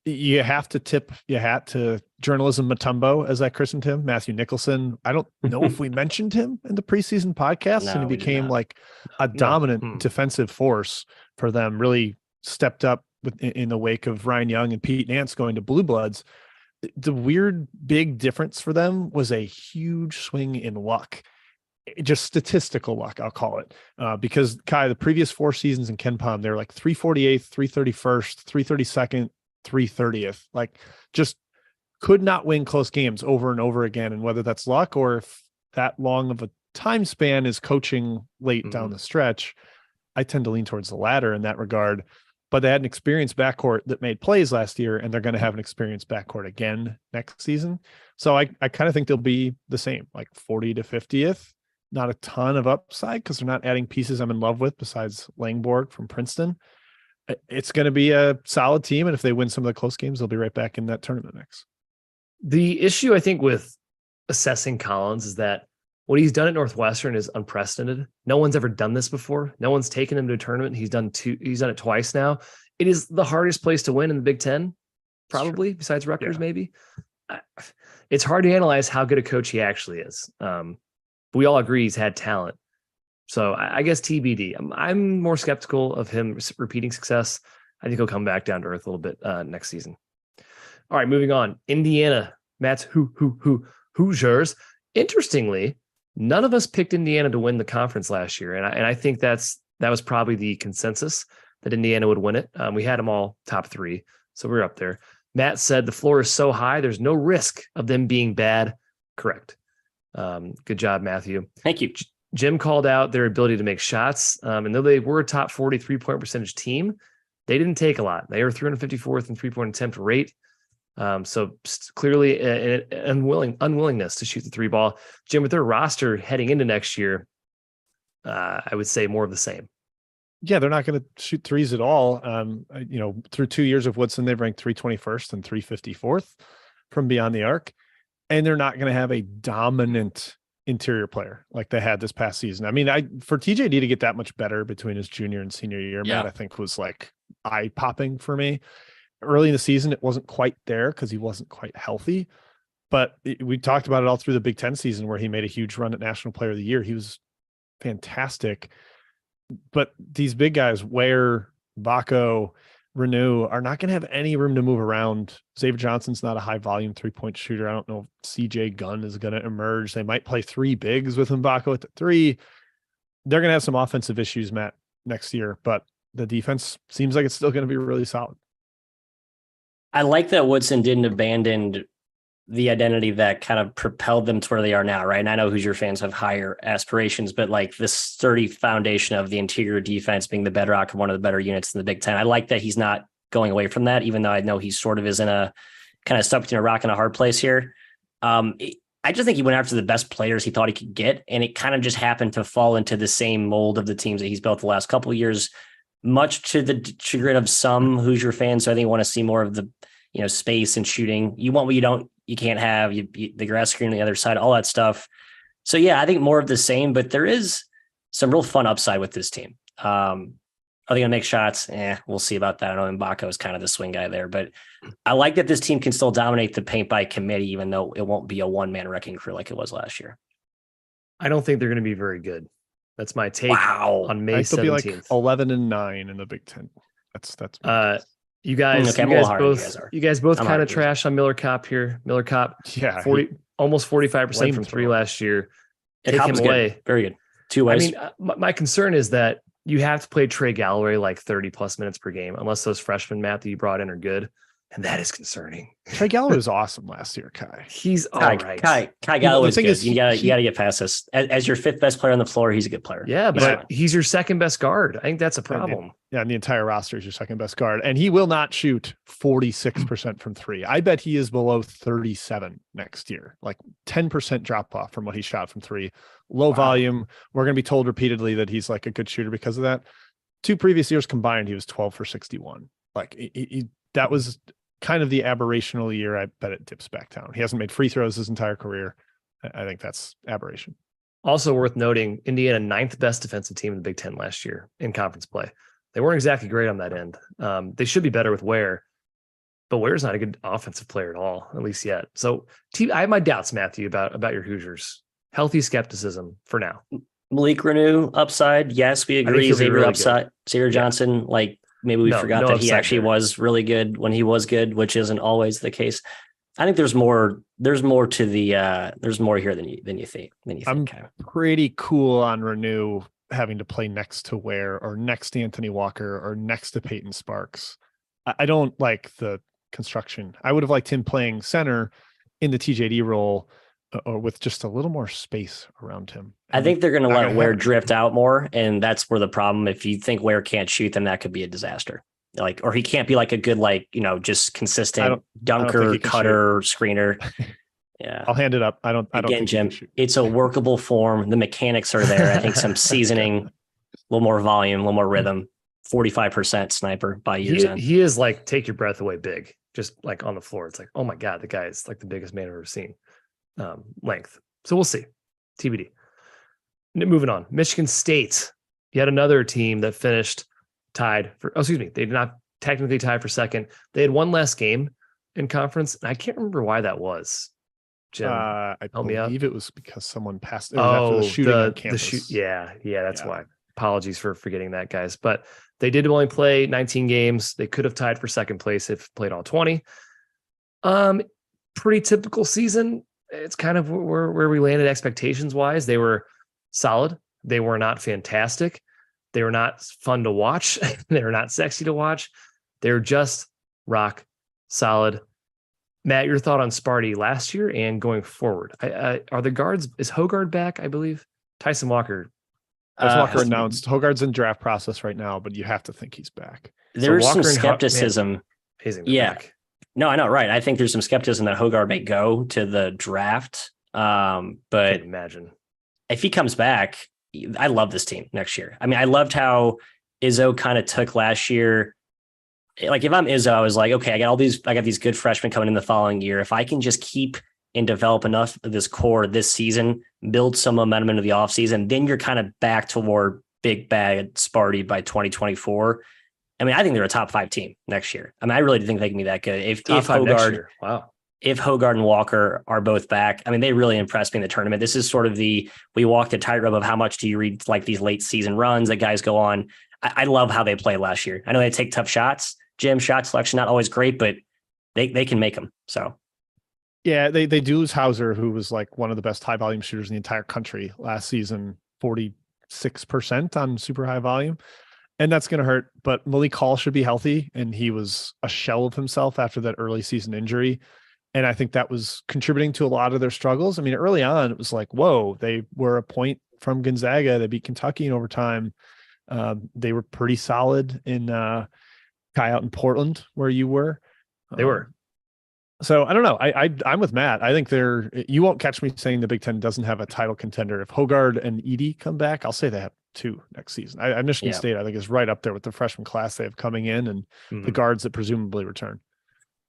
Speaker 2: You have to tip your hat to Journalism Mutombo, as I christened him, Matthew Nicholson. I don't know if we mentioned him in the preseason podcast, and he became like a dominant defensive force for them, really stepped up in the wake of Ryan Young and Pete Nance going to Blue Bloods. The weird big difference for them was a huge swing in luck. Just statistical luck, I'll call it, because Kai, the previous 4 seasons in KenPom, they're like 348th, 331st, 332nd, 330th, like just could not win close games over and over again. And whether that's luck or if that long of a time span is coaching late down the stretch, I tend to lean towards the latter in that regard. But they had an experienced backcourt that made plays last year, and they're going to have an experienced backcourt again next season. So I kind of think they'll be the same, like 40 to 50th. Not a ton of upside because they're not adding pieces I'm in love with besides Langborg from Princeton. It's going to be a solid team, and if they win some of the close games, they'll be right back in that tournament mix.
Speaker 1: The issue, I think, with assessing Collins is that what he's done at Northwestern is unprecedented. No one's ever done this before. No one's taken him to a tournament. He's done it twice now. It is the hardest place to win in the Big Ten, probably, besides Rutgers, maybe. It's hard to analyze how good a coach he actually is. We all agree he's had talent. So I guess TBD. I'm more skeptical of him repeating success. I think he'll come back down to earth a little bit next season. All right, moving on. Indiana, Matt's Hoosiers. Interestingly, none of us picked Indiana to win the conference last year, and I think that was probably the consensus that Indiana would win it. We had them all top 3, so we're up there. Matt said the floor is so high, there's no risk of them being bad. Correct. Good job, Matthew.
Speaker 3: Thank you.
Speaker 1: Jim called out their ability to make shots. And though they were a top 40 3-point percentage team, they didn't take a lot. They were 354th in 3-point attempt rate. So clearly an unwillingness to shoot the 3 ball. Jim, with their roster heading into next year, I would say more of the same.
Speaker 2: Yeah, they're not going to shoot threes at all. Through 2 years of Woodson, they've ranked 321st and 354th from beyond the arc. And they're not going to have a dominant interior player like they had this past season. I mean, for TJD to get that much better between his junior and senior year, Matt, I think was like eye-popping for me. Early in the season, it wasn't quite there because he wasn't quite healthy. But we talked about it all through the Big Ten season where he made a huge run at National Player of the Year. He was fantastic. But these big guys, Ware, Bako, Renew, are not going to have any room to move around. Xavier Johnson's not a high volume 3-point shooter. I don't know if CJ Gunn is going to emerge. They might play 3 bigs with Mbako at the 3. They're going to have some offensive issues, Matt, next year, but the defense seems like it's still going to be really solid.
Speaker 3: I like that Woodson didn't abandon the identity that kind of propelled them to where they are now, right? And I know Hoosier fans have higher aspirations, but like this sturdy foundation of the interior defense being the bedrock of one of the better units in the Big Ten. I like that he's not going away from that, even though I know he sort of is in a kind of stuck between a rock and a hard place here. I just think he went after the best players he thought he could get, and it kind of just happened to fall into the same mold of the teams that he's built the last couple of years, much to the chagrin of some Hoosier fans. So I think want to see more of the, space and shooting. You want what you can't have, the grass screen on the other side, all that stuff. So yeah, I think more of the same, but there is some real fun upside with this team. Are they going to make shots? We'll see about that. I know Mbako is kind of the swing guy there, but I like that this team can still dominate the paint by committee, even though it won't be a one-man wrecking crew like it was last year.
Speaker 1: I don't think they're going to be very good. That's my take on May 17th.
Speaker 2: They'll be like 11-9 in the Big Ten. That's
Speaker 1: you guys both kind of trash on Miller Kopp here. Miller Kopp, almost 45% from three last year. Take him away.
Speaker 3: Good. Very good. 2 ways.
Speaker 1: I mean, my concern is that you have to play Trey Galloway like 30 plus minutes per game, unless those freshmen, Matt, that you brought in are good. And that is concerning.
Speaker 2: Trey Galloway was awesome last year, Kai.
Speaker 1: He's all right.
Speaker 3: Kai Galloway's good. You got to get past this. As your fifth best player on the floor, he's a good player.
Speaker 1: Yeah, but he's your second best guard. I think that's a problem.
Speaker 2: And the entire roster is your second best guard. And he will not shoot 46% from three. I bet he is below 37 next year, like 10% drop off from what he shot from three. Low volume. We're going to be told repeatedly that he's like a good shooter because of that. 2 previous years combined, he was 12 for 61. Like that was kind of the aberrational year. I bet it dips back down. He hasn't made free throws his entire career. I think that's aberration.
Speaker 1: Also worth noting, Indiana 9th best defensive team in the Big Ten last year in conference play. They weren't exactly great on that end. They should be better with Ware, but Ware's not a good offensive player at all, at least yet. So I have my doubts, Matthew, about your Hoosiers. Healthy skepticism for now.
Speaker 3: Malik Reneau upside. Yes, we agree. Xavier really upside. Xavier Johnson, maybe we forgot that he actually was really good when he was good, which isn't always the case. I think there's more to the there's more here than you think.
Speaker 2: I'm pretty cool on Reneau having to play next to Ware or next to Anthony Walker or next to Peyton Sparks. I don't like the construction. I would have liked him playing center in the TJD role or with just a little more space around him.
Speaker 3: I think they're going to let Ware drift out more, and that's where the problem. If you think Ware can't shoot, then that could be a disaster. Or he can't be like a good, just consistent dunker, cutter, screener. Yeah,
Speaker 2: I'll hand it up. I don't think
Speaker 3: Jim, it's a workable form. The mechanics are there. I think some seasoning, a little more volume, a little more rhythm. 45% sniper by year's end.
Speaker 1: He is like take your breath away big, just like on the floor. It's like, oh my God, the guy is like the biggest man I've ever seen. Length. So we'll see. TBD. Moving on. Michigan State, yet another team that finished tied for, they did not technically tie for second. They had one less game in conference, and I can't remember why that was. Jim,
Speaker 2: I believe it was because someone passed. It was after the shooting on campus.
Speaker 1: That's why. Apologies for forgetting that, guys. But they did only play 19 games. They could have tied for second place if played all 20. Pretty typical season. It's kind of where we landed expectations wise. They were solid. They were not fantastic. They were not fun to watch. They were not sexy to watch. They were just rock solid. Matt, your thought on Sparty last year and going forward? Are the guards? Is Hoggard back? I believe Tyson Walker.
Speaker 2: Walker announced Hoggard's in draft process right now, but you have to think he's back.
Speaker 3: There's some skepticism.
Speaker 1: Back.
Speaker 3: No, I know, right? I think there's some skepticism that Hoggard may go to the draft. But
Speaker 1: imagine
Speaker 3: if he comes back, I love this team next year. I mean, I loved how Izzo kind of took last year. Like if I'm Izzo, I was like, okay, I got these good freshmen coming in the following year. If I can just keep and develop enough of this core this season, build some momentum into the offseason, then you're kind of back toward big bad Sparty by 2024. I mean, I think they're a top 5 team next year. I mean, I really do think they can be that good. If Hoggard and Walker are both back, I mean, they really impressed me in the tournament. This is sort of we walked the tightrope of how much do you read like these late season runs that guys go on. I love how they played last year. I know they take tough shots. Jim, shot selection, not always great, but they can make them. So.
Speaker 2: Yeah, they do lose Hauser, who was like one of the best high volume shooters in the entire country last season, 46% on super high volume. And that's going to hurt, but Malik Hall should be healthy. And he was a shell of himself after that early season injury. And I think that was contributing to a lot of their struggles. I mean, early on, it was like, whoa, they were a point from Gonzaga. They beat Kentucky in overtime. They were pretty solid in Kai out in Portland, where you were.
Speaker 1: They were.
Speaker 2: So I don't know. I'm with Matt. I think you won't catch me saying the Big Ten doesn't have a title contender. If Hoggard and Edey come back, I'll say they have 2 next season. Michigan State, I think, is right up there with the freshman class they have coming in and the guards that presumably return.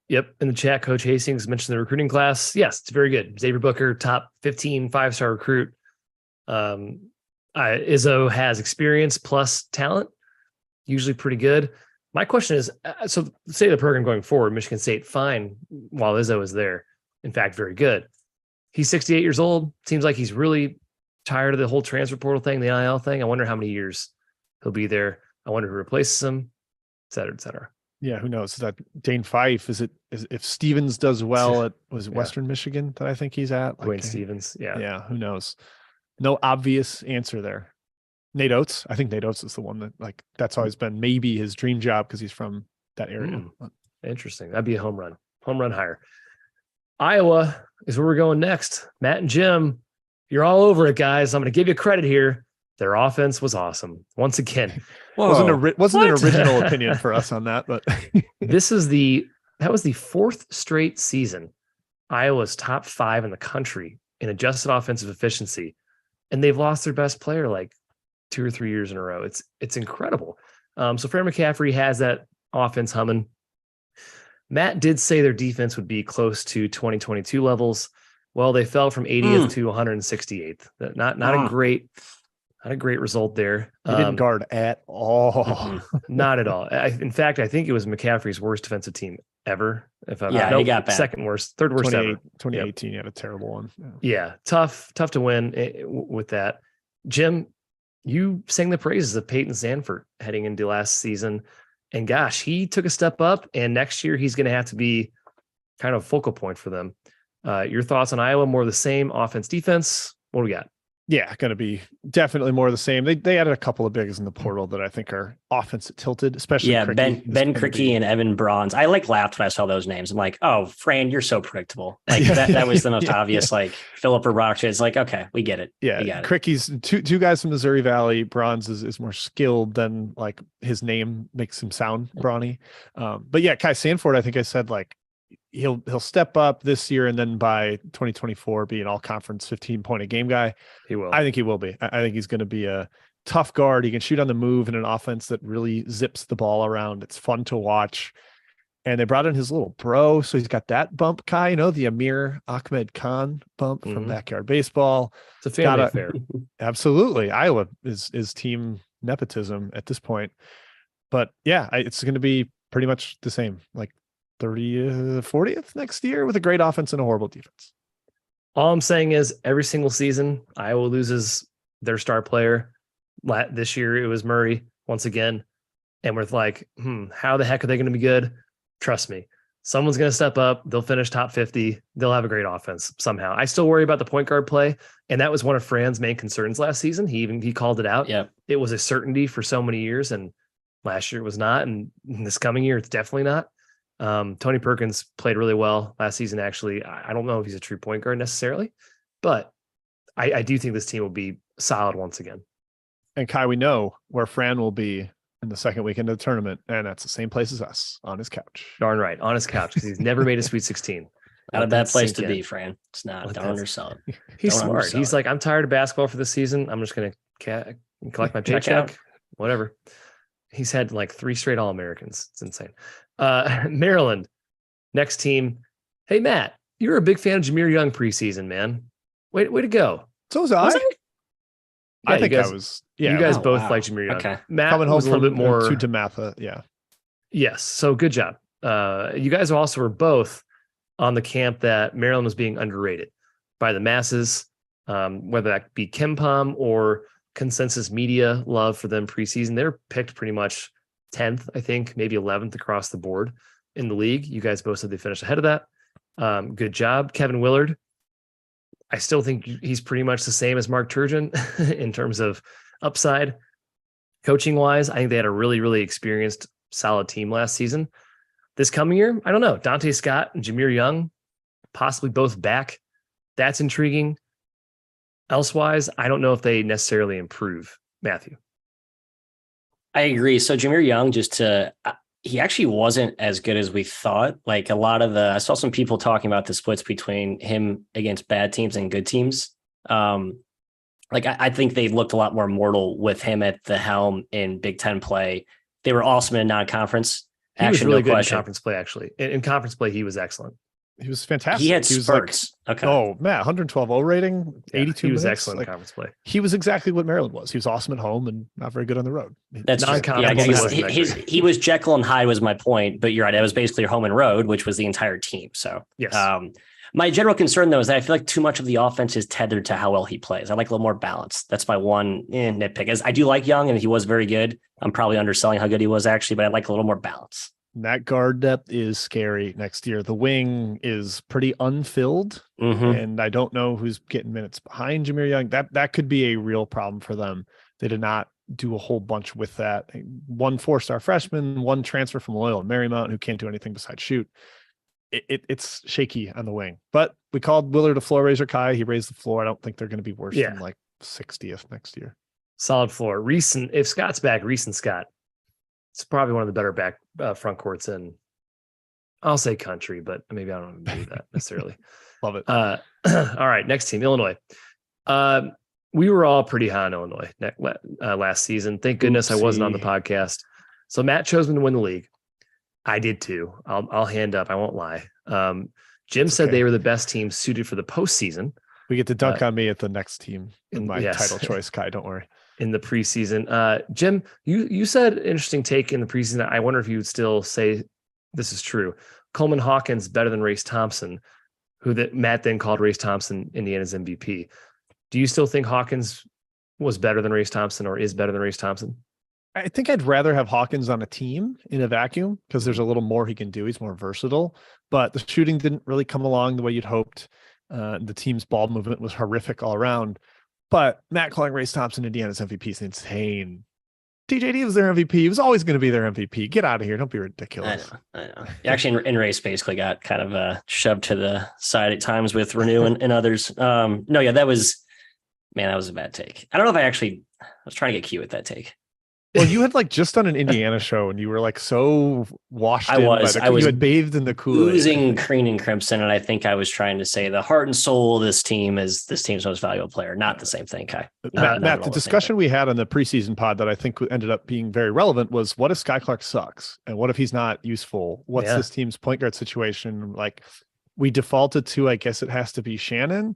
Speaker 1: Yep. In the chat, Coach Hastings mentioned the recruiting class. Yes, it's very good. Xavier Booker, top 15 5-star recruit. Izzo has experience plus talent, usually pretty good. My question is, so say the program going forward, Michigan State, fine, while Izzo is there. In fact, very good. He's 68 years old. Seems like he's really tired of the whole transfer portal thing, the NIL thing. I wonder how many years he'll be there. I wonder who replaces him, et cetera, et cetera.
Speaker 2: Yeah, who knows? Is that Dane Fife? Is if Stevens does well at Western Michigan that I think he's at?
Speaker 1: Wayne Stevens. Yeah.
Speaker 2: Yeah, who knows? No obvious answer there. Nate Oates. I think Nate Oates is the one that that's always been maybe his dream job because he's from that area.
Speaker 1: Interesting. That'd be a home run hire. Iowa is where we're going next. Matt and Jim, you're all over it, guys. I'm going to give you credit here. Their offense was awesome. Once again,
Speaker 2: wasn't an original opinion for us on that, but
Speaker 1: that was the 4th straight season Iowa's top 5 in the country in adjusted offensive efficiency, and they've lost their best player like 2 or 3 years in a row. It's incredible. So Fred McCaffrey has that offense humming. Matt did say their defense would be close to 2022 levels. Well, they fell from 80th to 168th. Not a great result there.
Speaker 2: He didn't guard at all.
Speaker 1: Not at all. In fact, I think it was McCaffrey's worst defensive team ever.
Speaker 3: He got bad.
Speaker 1: Second worst, third worst ever.
Speaker 2: 2018, he had a terrible one.
Speaker 1: Yeah, tough to win with that. Jim, you sang the praises of Peyton Sandfort heading into last season. And gosh, he took a step up, and next year he's going to have to be kind of a focal point for them. Your thoughts on Iowa? More of the same offense, defense? What do we got?
Speaker 2: Yeah, going to be definitely more of the same. They added a couple of bigs in the portal that I think are offense tilted, especially
Speaker 3: Ben Krikke and Evan Bronze. I laughed when I saw those names. I'm like, oh, Fran, you're so predictable. Like that was the most obvious. Like Philip Rockshade. It's like, okay, we get it.
Speaker 2: Yeah, Kricke's two guys from Missouri Valley. Bronze is more skilled than like his name makes him sound brawny. But yeah, Kai Sandfort, I think I said like he'll step up this year and then by 2024 be an all conference 15-point a game guy.
Speaker 1: He will.
Speaker 2: I think he will be. I think he's going to be a tough guard. He can shoot on the move in an offense that really zips the ball around. It's fun to watch. And they brought in his little bro. So he's got that bump, Kai, the Amir Ahmed Khan bump from Backyard Baseball.
Speaker 1: It's a family affair.
Speaker 2: Absolutely. Iowa is team nepotism at this point. But yeah, it's going to be pretty much the same. Like 40th next year with a great offense and a horrible defense.
Speaker 1: All I'm saying is every single season, Iowa loses their star player. This year it was Murray once again. And we're like, how the heck are they going to be good? Trust me, someone's going to step up. They'll finish top 50. They'll have a great offense somehow. I still worry about the point guard play. And that was one of Fran's main concerns last season. He called it out.
Speaker 3: Yeah.
Speaker 1: It was a certainty for so many years. And last year it was not. And this coming year, it's definitely not. Tony Perkins played really well last season. Actually, I don't know if he's a true point guard necessarily, but I do think this team will be solid once again.
Speaker 2: And Kai, we know where Fran will be in the second weekend of the tournament, and that's the same place as us, on his couch.
Speaker 1: Darn right, on his couch, because he's never made a Sweet 16.
Speaker 3: Not a bad place to be, Fran. It's not. Don't undersell it.
Speaker 1: He's smart. He's like, I'm tired of basketball for the season. I'm just going to collect my paycheck, whatever. He's had like 3 straight All-Americans. It's insane. Maryland, next team. Hey, Matt, you're a big fan of Jahmir Young preseason, man. Way to go.
Speaker 2: So was I.
Speaker 1: Yeah,
Speaker 2: I think I was. Yeah,
Speaker 1: you guys both like Jahmir Young.
Speaker 3: Okay.
Speaker 1: Matt
Speaker 2: coming home
Speaker 1: was a little bit more
Speaker 2: to DeMatha. Yeah.
Speaker 1: Yes. So good job. You guys also were both on the camp that Maryland was being underrated by the masses, whether that be KenPom or consensus media love for them preseason. They're picked pretty much 10th, I think, maybe 11th across the board in the league. You guys both said they finished ahead of that. Good job. Kevin Willard, I still think he's pretty much the same as Mark Turgeon in terms of upside. Coaching wise, I think they had a really, really experienced, solid team last season. This coming year, I don't know. Dante Scott and Jahmir Young, possibly both back. That's intriguing. Elsewise, I don't know if they necessarily improve. Matthew.
Speaker 3: I agree. So Jahmir Young, he actually wasn't as good as we thought. Like I saw some people talking about the splits between him against bad teams and good teams. I think they looked a lot more mortal with him at the helm in Big Ten play. They were awesome in non-conference.
Speaker 1: He was really good in conference play, actually. In conference play, he was excellent.
Speaker 2: He was fantastic.
Speaker 3: He had spurts.
Speaker 2: Okay. Oh, Matt, 112 O rating, 82
Speaker 1: He was
Speaker 2: minutes.
Speaker 1: excellent in conference play.
Speaker 2: He was exactly what Maryland was. He was awesome at home and not very good on the road.
Speaker 3: That's he was Jekyll and Hyde was my point, but you're right. It was basically home and road, which was the entire team. So
Speaker 1: yes.
Speaker 3: My general concern, though, is that I feel like too much of the offense is tethered to how well he plays. I like a little more balance. That's my one nitpick. As I do like Young, and he was very good. I'm probably underselling how good he was, actually, but I like a little more balance.
Speaker 2: That guard depth is scary next year. The wing is pretty unfilled, and I don't know who's getting minutes behind Jahmir Young. That could be a real problem for them. They did not do a whole bunch with that. One 4-star freshman, one transfer from Loyola Marymount who can't do anything besides shoot. It's shaky on the wing, but we called Willard a floor raiser. Kai, he raised the floor. I don't think they're going to be worse than like 60th next year.
Speaker 1: Solid floor. If Scott's back, Reese and Scott, it's probably one of the better back front courts in, I'll say country, but maybe I don't agree with that necessarily.
Speaker 2: Love it.
Speaker 1: All right, next team, Illinois. We were all pretty high on Illinois last season. Thank goodness I wasn't on the podcast. So Matt chose me to win the league. I did too. I'll hand up. I won't lie. Jim said they were the best team suited for the postseason.
Speaker 2: We get to dunk on me at the next team in my title choice, Kai. Don't worry.
Speaker 1: In the preseason, Jim, you said an interesting take in the preseason. I wonder if you would still say this is true. Coleman Hawkins better than Race Thompson, Matt then called Race Thompson Indiana's MVP. Do you still think Hawkins was better than Race Thompson or is better than Race Thompson?
Speaker 2: I think I'd rather have Hawkins on a team in a vacuum because there's a little more he can do. He's more versatile, but the shooting didn't really come along the way you'd hoped. The team's ball movement was horrific all around, but Matt calling Race Thompson Indiana's MVP is insane. TJD was their MVP. He was always going to be their MVP. Get out of here. Don't be ridiculous.
Speaker 3: I know. Actually, in Race basically got kind of shoved to the side at times with Renew and others. That was a bad take. I don't know if I was trying to get cute with that take.
Speaker 2: Well, you had just done an Indiana show and you were so washed in. You had bathed in the Kool-Aid.
Speaker 3: Oozing green and crimson. And I think I was trying to say the heart and soul of this team is this team's most valuable player. Not the same thing, Kai.
Speaker 2: Matt, the discussion we had on the preseason pod that I think ended up being very relevant was what if Sky Clark sucks? And what if he's not useful? What's this team's point guard situation? We defaulted to, I guess it has to be Shannon.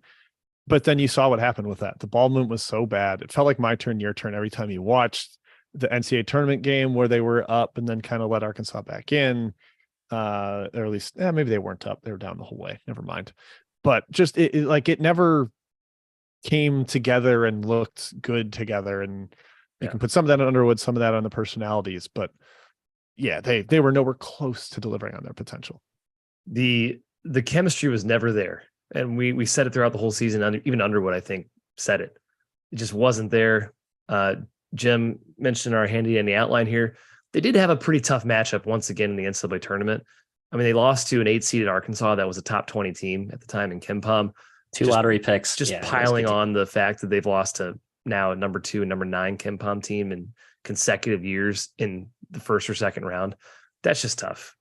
Speaker 2: But then you saw what happened with that. The ball movement was so bad. It felt like my turn, your turn every time you watched the NCAA tournament game where they were up and then kind of let Arkansas back in, or at least maybe they weren't up. They were down the whole way. Never mind. But just it never came together and looked good together. And you can put some of that on Underwood, some of that on the personalities, but they were nowhere close to delivering on their potential.
Speaker 1: The chemistry was never there. And we said it throughout the whole season. Even Underwood, I think, said it. It just wasn't there. Jim mentioned our handy in the outline here. They did have a pretty tough matchup once again in the NCAA tournament. I mean, they lost to an 8-seeded Arkansas that was a top 20 team at the time in KenPom.
Speaker 3: Two lottery picks.
Speaker 1: Just piling on the fact that they've lost to now a number 2 and number 9 KenPom team in consecutive years in the first or second round. That's just tough.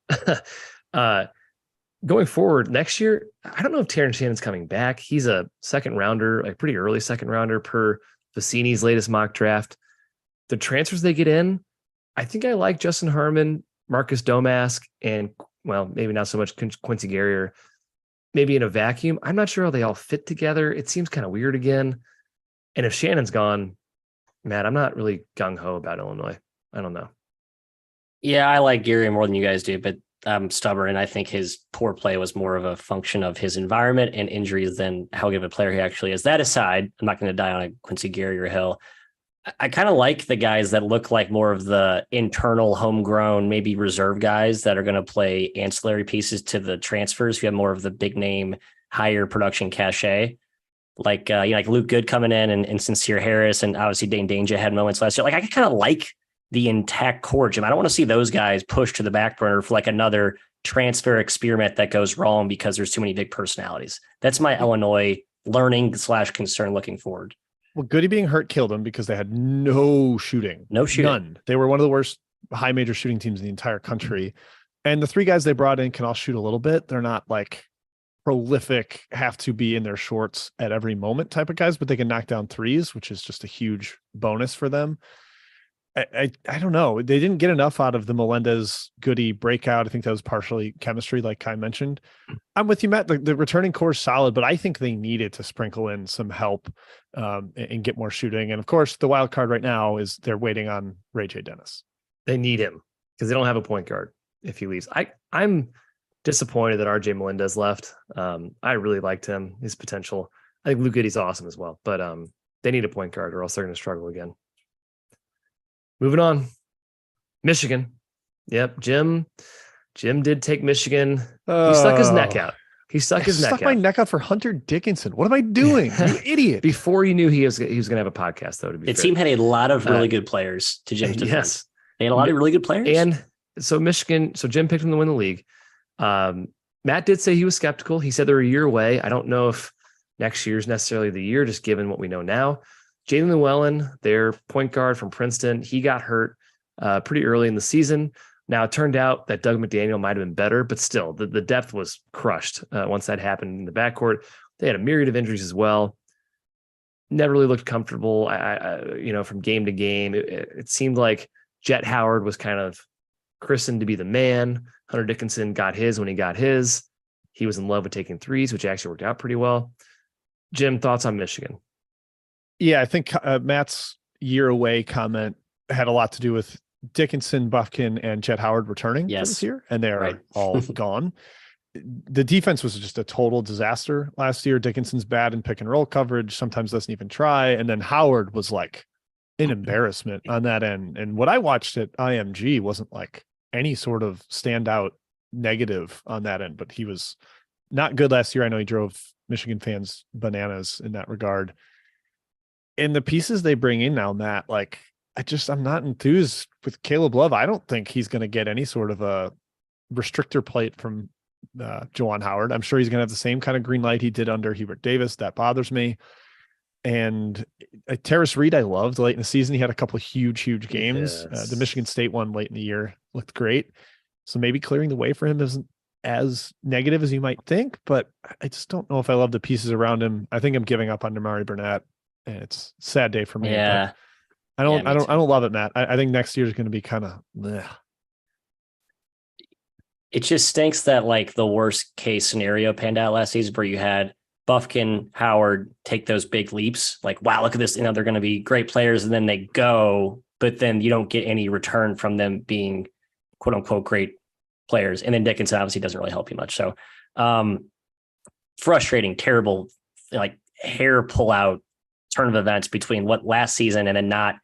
Speaker 1: Going forward next year, I don't know if Terrence Shannon's coming back. He's a second rounder, pretty early second rounder per Vicini's latest mock draft. The transfers they get in, I think I like Justin Herman, Marcus Domask, and maybe not so much Quincy Guerrier. Maybe in a vacuum. I'm not sure how they all fit together. It seems kind of weird again. And if Shannon's gone, Matt, I'm not really gung-ho about Illinois. I don't know.
Speaker 3: Yeah, I like Guerrier more than you guys do, but I'm stubborn. And I think his poor play was more of a function of his environment and injuries than how good of a player he actually is. That aside, I'm not going to die on a Quincy Guerrier hill. I kind of like the guys that look like more of the internal homegrown, maybe reserve guys that are going to play ancillary pieces to the transfers. You have more of the big name, higher production cachet, like Luke Good coming in and Sincere Harris. And obviously Dane Danger had moments last year. I kind of like the intact core, Jim. I don't want to see those guys pushed to the back burner for another transfer experiment that goes wrong because there's too many big personalities. That's my Illinois learning / concern looking forward.
Speaker 2: Well, Goody being hurt killed them because they had no shooting.
Speaker 3: No shooting.
Speaker 2: None. They were one of the worst high major shooting teams in the entire country. And the 3 guys they brought in can all shoot a little bit. They're not like prolific, have to be in their shorts at every moment type of guys, but they can knock down threes, which is just a huge bonus for them. I don't know. They didn't get enough out of the Melendez Goody breakout. I think that was partially chemistry, like Kai mentioned. I'm with you, Matt. The returning core is solid, but I think they needed to sprinkle in some help and get more shooting. And of course, the wild card right now is they're waiting on Ray J. Dennis.
Speaker 1: They need him because they don't have a point guard if he leaves. I'm disappointed that RJ Melendez left. I really liked him, his potential. I think Luke Goody's awesome as well, but they need a point guard or else they're going to struggle again. Moving on, Michigan. Yep, Jim did take Michigan. He stuck his neck out. He stuck his neck out.
Speaker 2: Stuck my neck out for Hunter Dickinson. What am I doing? You idiot.
Speaker 1: Before you knew he was going to have a podcast, though, to be fair.
Speaker 3: The team had a lot of really good players to Jim's defense.
Speaker 1: Yes.
Speaker 3: They had a lot of really good players.
Speaker 1: And so Jim picked him to win the league. Matt did say he was skeptical. He said they're a year away. I don't know if next year is necessarily the year, just given what we know now. Jalen Llewellyn, their point guard from Princeton, he got hurt pretty early in the season. Now, it turned out that Doug McDaniel might have been better, but still, the depth was crushed once that happened in the backcourt. They had a myriad of injuries as well. Never really looked comfortable, from game to game. It seemed like Jet Howard was kind of christened to be the man. Hunter Dickinson got his when he got his. He was in love with taking threes, which actually worked out pretty well. Jim, thoughts on Michigan?
Speaker 2: Yeah, I think Matt's year away comment had a lot to do with Dickinson, Bufkin, and Jet Howard returning this year, and they're all gone. The defense was just a total disaster last year. Dickinson's bad in pick and roll coverage, sometimes doesn't even try. And then Howard was like an embarrassment on that end. And what I watched at IMG wasn't like any sort of standout negative on that end, but he was not good last year. I know he drove Michigan fans bananas in that regard. And the pieces they bring in now, Matt, like I'm not enthused with Caleb Love. I don't think he's going to get any sort of a restrictor plate from Juwan Howard. I'm sure he's going to have the same kind of green light he did under Hubert Davis. That bothers me. And Terrace Reed, I loved late in the season. He had a couple of huge games.
Speaker 1: Yes.
Speaker 2: The Michigan State one late in the year looked great. So maybe clearing the way for him isn't as negative as you might think, but I just don't know if I love the pieces around him. I think I'm giving up on Damari Burnett, and it's a sad day for me.
Speaker 3: Yeah.
Speaker 2: I don't love it, Matt. I think next year is going to be kind of
Speaker 3: It just stinks that like the worst case scenario panned out last season where you had Bufkin, Howard take those big leaps. Like, wow, look at this. They're going to be great players. And then they go, but then you don't get any return from them being quote unquote great players. And then Dickinson obviously doesn't really help you much. So frustrating, terrible, like hair pull out turn of events between what last season and then not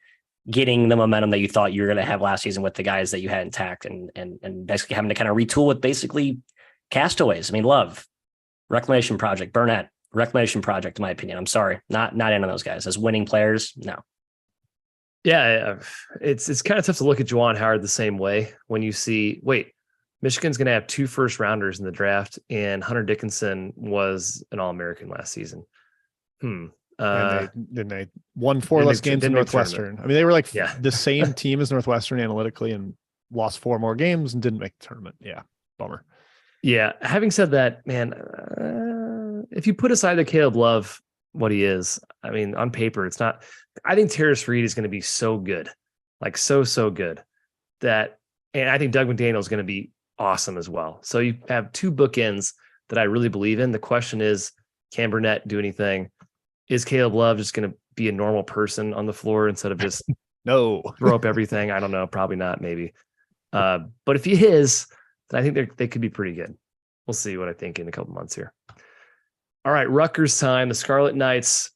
Speaker 3: getting the momentum that you thought you were going to have last season with the guys that you had intact and basically having to kind of retool with basically castaways. I mean, Love, Reclamation Project, Burnett, Reclamation Project, in my opinion. I'm sorry, not in on those guys as winning players. No.
Speaker 1: Yeah, it's kind of tough to look at Juwan Howard the same way when you see, Michigan's going to have 2 first rounders in the draft, and Hunter Dickinson was an All-American last season.
Speaker 2: And they won 4 less games than Northwestern. I mean, they were like the same team as Northwestern analytically and lost 4 more games and didn't make the tournament. Yeah, bummer.
Speaker 1: Yeah, having said that, man, if you put aside the Caleb Love, what he is, I mean, on paper, it's not. I think Terrace Reed is going to be so good, like so good that, and I think Doug McDaniel is going to be awesome as well. So you have 2 bookends that I really believe in. The question is, can Burnett do anything? Is Caleb Love just going to be a normal person on the floor instead of just
Speaker 2: throw
Speaker 1: up everything? I don't know. Probably not. Maybe. But if he is, then I think they could be pretty good. We'll see what I think in a couple months here. All right, Rutgers time. The Scarlet Knights.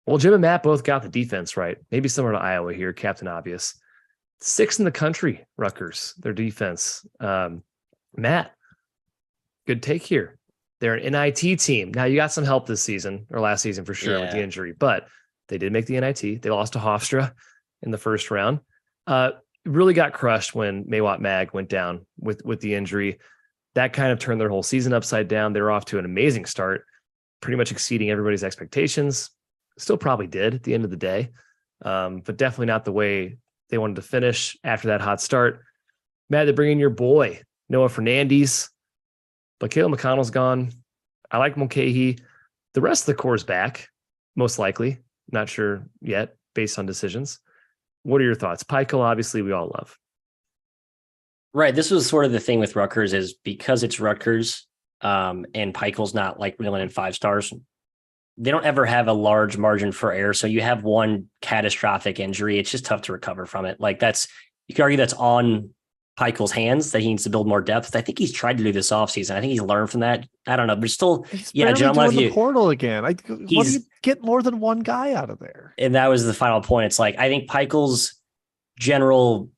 Speaker 1: Well, Jim and Matt both got the defense right. Maybe similar to Iowa here, Captain Obvious. 6th in the country, Rutgers, their defense. Matt, good take here. They're an NIT team. Now, you got some help this season, or last season for sure, with the injury, but they did make the NIT. They lost to Hofstra in the first round. Really got crushed when Maywat Mag went down with the injury. That kind of turned their whole season upside down. They were off to an amazing start, pretty much exceeding everybody's expectations. Still probably did at the end of the day, but definitely not the way they wanted to finish after that hot start. Matt, they bring in your boy, Noah Fernandes, but Caleb McConnell's gone. I like Mulcahy. The rest of the core is back, most likely. Not sure yet, based on decisions. What are your thoughts? Pikiell, obviously, we all love.
Speaker 3: Right. This was sort of the thing with Rutgers is because it's Rutgers and Pikiell's not like reeling in 5 stars. They don't ever have a large margin for error. So you have one catastrophic injury. It's just tough to recover from it. Like you could argue that's on Pikiell's hands that he needs to build more depth. I think he's tried to do this offseason. I think he's learned from that. I don't know, but still,
Speaker 2: he's John, doing the portal again. What do you get more than one guy out of there?
Speaker 3: And that was the final point. It's like, I think Pikiell's general,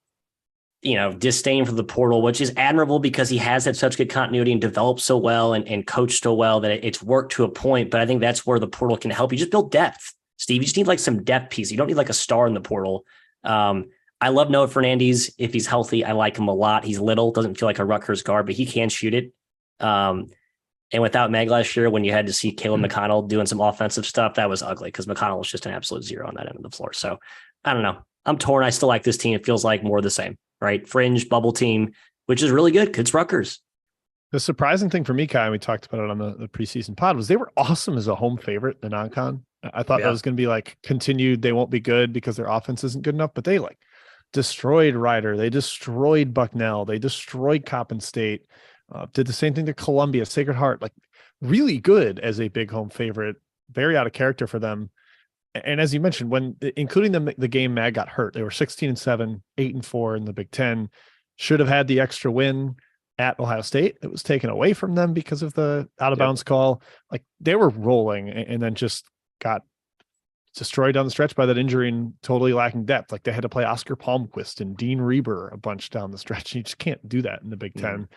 Speaker 3: disdain for the portal, which is admirable because he has had such good continuity and developed so well and coached so well that it's worked to a point. But I think that's where the portal can help you just build depth. Steve, you just need like some depth piece. You don't need like a star in the portal. I love Noah Fernandes. If he's healthy, I like him a lot. He's little, doesn't feel like a Rutgers guard, but he can shoot it. And without Meg last year, when you had to see Caleb McConnell doing some offensive stuff, that was ugly because McConnell was just an absolute zero on that end of the floor. So I don't know. I'm torn. I still like this team. It feels like more of the same, right? Fringe bubble team, which is really good because it's Rutgers.
Speaker 2: The surprising thing for me, Kai, and we talked about it on the preseason pod, was they were awesome as a home favorite in the non-con. I thought that was going to be like continued. They won't be good because their offense isn't good enough, but they destroyed Rider. They destroyed Bucknell. They destroyed Coppin State. Did the same thing to Columbia, Sacred Heart, really good as a big home favorite, very out of character for them. And as you mentioned, when including the game Mag got hurt, they were 16-7, 8-4 in the Big Ten, should have had the extra win at Ohio State. It was taken away from them because of the out of bounds call. They were rolling and then just got destroyed down the stretch by that injury and totally lacking depth. They had to play Oscar Palmquist and Dean Reber a bunch down the stretch. You just can't do that in the Big Ten.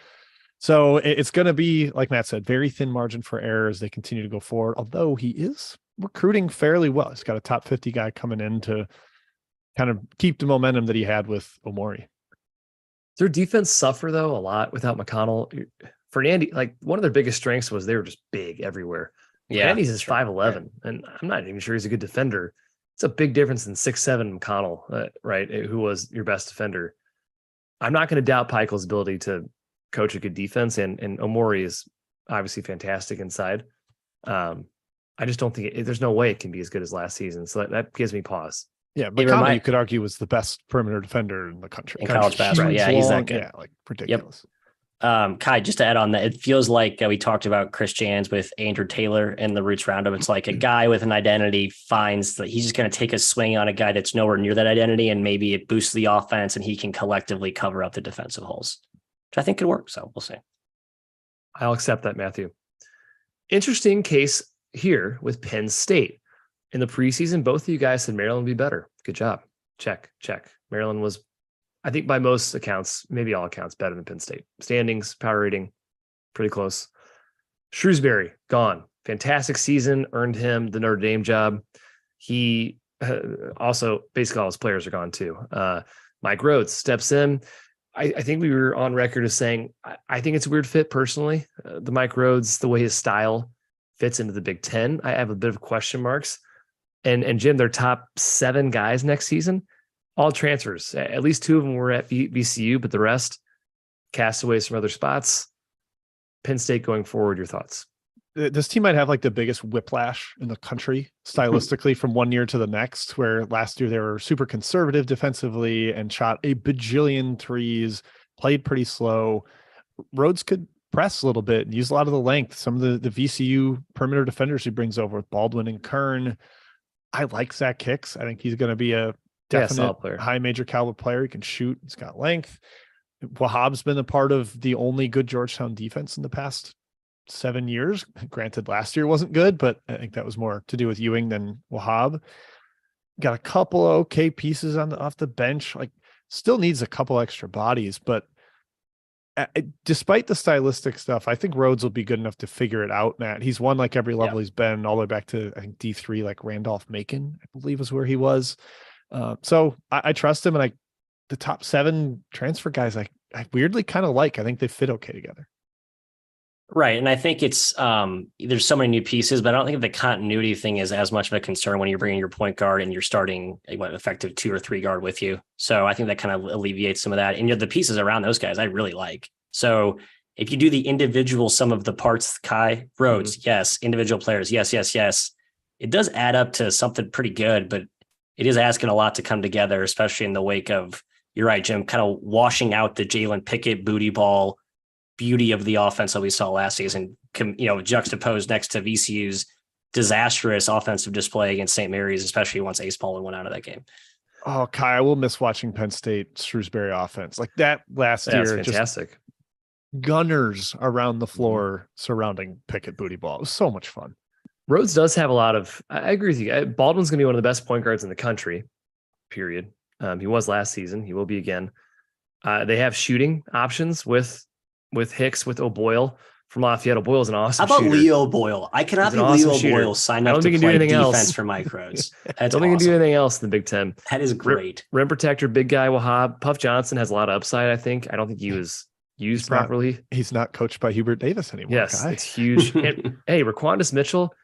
Speaker 2: So it's going to be, like Matt said, very thin margin for error as they continue to go forward, although he is recruiting fairly well. He's got a top 50 guy coming in to kind of keep the momentum that he had with Omori.
Speaker 1: Their defense suffer, though, a lot without McConnell. Fernandes, one of their biggest strengths was they were just big everywhere. Yeah, Fernandes is 5'11", and I'm not even sure he's a good defender. It's a big difference than 6'7" McConnell, right, who was your best defender. I'm not going to doubt Pikiell's ability to coach a good defense, and Omori is obviously fantastic inside. I just don't think there's no way it can be as good as last season. So that gives me pause.
Speaker 2: Yeah, McConnell, you could argue, was the best perimeter defender in the country.
Speaker 3: In college basketball, yeah, he's that good.
Speaker 2: Yeah, ridiculous.
Speaker 3: Yep. Kai, just to add on that, it feels like we talked about Chris Jans with Andrew Taylor in the Roots Roundup. It's like a guy with an identity finds that he's just going to take a swing on a guy that's nowhere near that identity, and maybe it boosts the offense and he can collectively cover up the defensive holes, which I think could work. So we'll see.
Speaker 1: I'll accept that, Matthew. Interesting case here with Penn State. In the preseason, both of you guys said Maryland would be better. Good job. Check. Maryland was, I think by most accounts, maybe all accounts, better than Penn State. Standings, power rating, pretty close. Shrewsbury, gone. Fantastic season, earned him the Notre Dame job. He also, basically all his players are gone too. Mike Rhodes steps in. I think we were on record as saying, I think it's a weird fit personally. The Mike Rhodes, the way his style fits into the Big Ten, I have a bit of question marks. And Jim, their top 7 guys next season, all transfers. At least 2 of them were at VCU, but the rest castaways from other spots. Penn State going forward, your thoughts?
Speaker 2: This team might have the biggest whiplash in the country stylistically from one year to the next, where last year they were super conservative defensively and shot a bajillion threes, played pretty slow. Rhodes could press a little bit and use a lot of the length. Some of the VCU perimeter defenders he brings over with Baldwin and Kern. I like Zach Hicks. I think he's going to be a definite high major caliber player. He can shoot. He's got length. Wahhab's been a part of the only good Georgetown defense in the past 7 years. Granted, last year wasn't good, but I think that was more to do with Ewing than Wahhab. Got a couple of okay pieces off the bench. Still needs a couple extra bodies, but despite the stylistic stuff, I think Rhodes will be good enough to figure it out, Matt. He's won every level he's been, all the way back to, I think, D3, Randolph-Macon, I believe is where he was. So I trust him, and the top 7 transfer guys I weirdly kind of like. I think they fit okay together.
Speaker 3: Right. And I think it's there's so many new pieces, but I don't think the continuity thing is as much of a concern when you're bringing your point guard and you're starting effective 2 or 3 guard with you. So I think that kind of alleviates some of that. And the pieces around those guys I really like. So if you do the individual sum of the parts, Kai, Rhodes, yes. Individual players, yes. It does add up to something pretty good, but it is asking a lot to come together, especially in the wake of, you're right, Jim, kind of washing out the Jalen Pickett booty ball beauty of the offense that we saw last season, juxtaposed next to VCU's disastrous offensive display against St. Mary's, especially once Ace Baldwin went out of that game.
Speaker 2: Oh, Kai, I will miss watching Penn State Shrewsbury offense like that last year.
Speaker 1: Fantastic.
Speaker 2: Just gunners around the floor surrounding Pickett booty ball. It was so much fun.
Speaker 1: Rhodes does have a lot of, I agree with you. Baldwin's going to be one of the best point guards in the country, period. He was last season. He will be again. They have shooting options with Hicks, with O'Boyle from Lafayette. O'Boyle's an awesome
Speaker 3: shooter. How about
Speaker 1: shooter.
Speaker 3: Leo Boyle? I cannot be Leo Boyle signed up to play defense for Mike Rhodes.
Speaker 1: I don't think he can do anything else in the Big Ten.
Speaker 3: That is great.
Speaker 1: Rim protector, big guy, Wahab. Puff Johnson has a lot of upside, I think. I don't think he was used properly.
Speaker 2: He's not coached by Hubert Davis anymore.
Speaker 1: Yes, Kai. It's huge. And, hey, Raquandis Mitchell,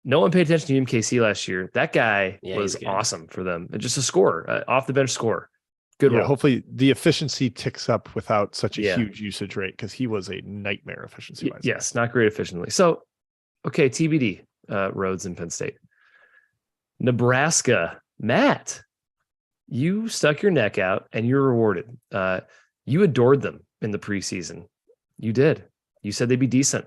Speaker 1: no one paid attention to UMKC last year. That guy was awesome for them. Just a scorer, off the bench scorer. Good role.
Speaker 2: Hopefully the efficiency ticks up without such a huge usage rate, because he was a nightmare efficiency wise.
Speaker 1: Yes, not great efficiently. So, okay, TBD, Rhodes and Penn State. Nebraska, Matt, you stuck your neck out and you're rewarded. You adored them in the preseason. You did. You said they'd be decent.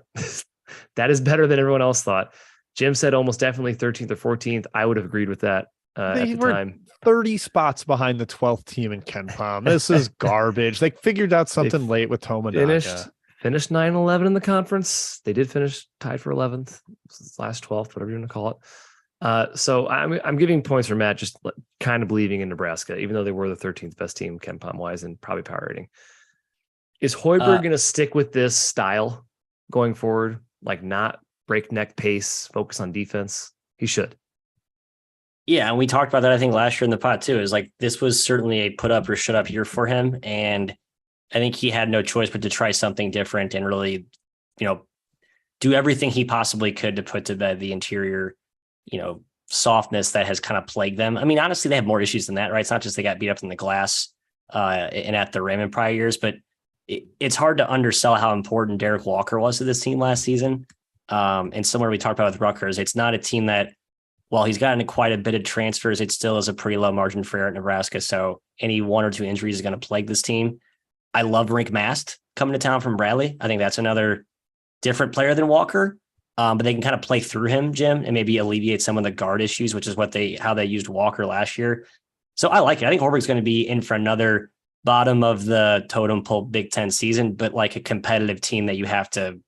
Speaker 1: That is better than everyone else thought. Jim said almost definitely 13th or 14th. I would have agreed with that at the time.
Speaker 2: 30 spots behind the 12th team in KenPom. This is garbage. They figured out something late with Tominaga.
Speaker 1: Finished 9-11 in the conference. They did finish tied for 11th, last 12th, whatever you want to call it. So I'm giving points for Matt, just kind of believing in Nebraska, even though they were the 13th best team KenPom wise and probably power rating. Is Hoiberg going to stick with this style going forward? Like not breakneck pace, focus on defense? He should.
Speaker 3: Yeah, and we talked about that, I think, last year in the pod, too. Is like this was certainly a put up or shut up year for him. And I think he had no choice but to try something different and really, do everything he possibly could to put to bed the interior, softness that has kind of plagued them. I mean, honestly, they have more issues than that, right? It's not just they got beat up in the glass and at the rim in prior years, but it's hard to undersell how important Derek Walker was to this team last season. And similar we talked about with Rutgers, it's not a team that, while he's gotten quite a bit of transfers, it still is a pretty low margin for error at Nebraska. So any 1 or 2 injuries is going to plague this team. I love Rink Mast coming to town from Bradley. I think that's another different player than Walker, but they can kind of play through him, Jim, and maybe alleviate some of the guard issues, which is how they used Walker last year. So I like it. I think Hoiberg's going to be in for another bottom of the totem pole Big Ten season, but like a competitive team that you have to,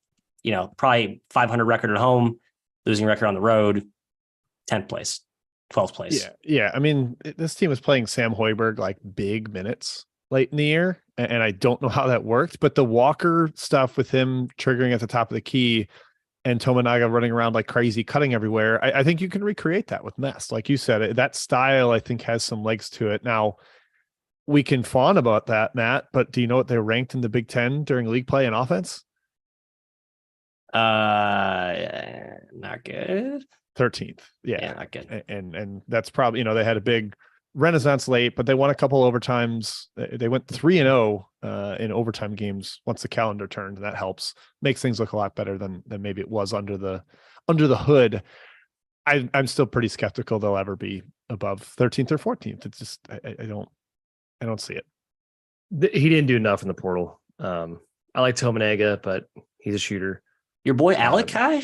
Speaker 3: probably 500 record at home, losing record on the road. 10th place, 12th place.
Speaker 2: Yeah. I mean, this team was playing Sam Hoiberg like big minutes late in the year, and I don't know how that worked, but the Walker stuff with him triggering at the top of the key and Tominaga running around like crazy, cutting everywhere, I think you can recreate that with Mest. Like you said, that style, I think, has some legs to it. Now, we can fawn about that, Matt, but do you know what they're ranked in the Big Ten during league play and offense?
Speaker 3: Not good.
Speaker 2: 13th. Yeah,
Speaker 3: not good.
Speaker 2: And that's probably, they had a big renaissance late, but they won a couple overtimes. They went 3-0 in overtime games once the calendar turned, and that helps. Makes things look a lot better than maybe it was under the hood. I'm still pretty skeptical they'll ever be above 13th or 14th. It's just I don't see it.
Speaker 1: He didn't do enough in the portal. I like Tominaga, but he's a shooter.
Speaker 3: Your boy Alec Kai?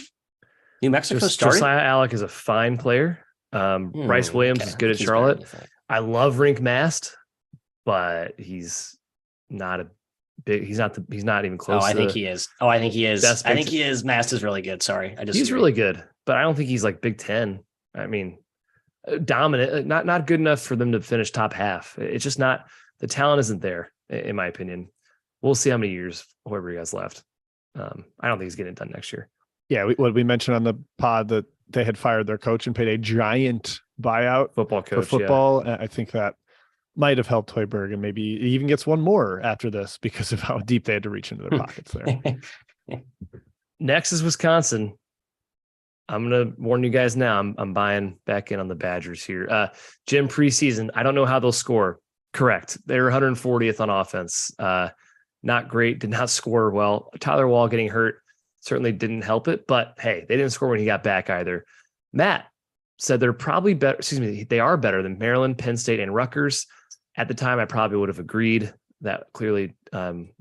Speaker 3: New Mexico started?
Speaker 1: Josiah Alec is a fine player. Bryce Williams is good at Charlotte. I love Rink Mast, but he's not even close.
Speaker 3: I think he is. I think he is. Mast is really good. Sorry.
Speaker 1: He's really good, but I don't think he's like Big Ten. I mean, dominant, not good enough for them to finish top half. It's just not, the talent isn't there, in my opinion. We'll see how many years Hoiberg has left. I don't think he's getting it done next year.
Speaker 2: Yeah, we mentioned on the pod that they had fired their coach and paid a giant buyout
Speaker 1: football coach
Speaker 2: for football. Yeah. I think that might have helped Hoiberg, and maybe he even gets one more after this because of how deep they had to reach into their pockets there.
Speaker 1: Next is Wisconsin. I'm going to warn you guys now. I'm buying back in on the Badgers here. Jim, preseason, I don't know how they'll score. Correct. They're 140th on offense. Not great. Did not score well. Tyler Wall getting hurt certainly didn't help it. But hey, they didn't score when he got back either. Matt said they're probably better. Excuse me. They are better than Maryland, Penn State, and Rutgers. At the time, I probably would have agreed. That clearly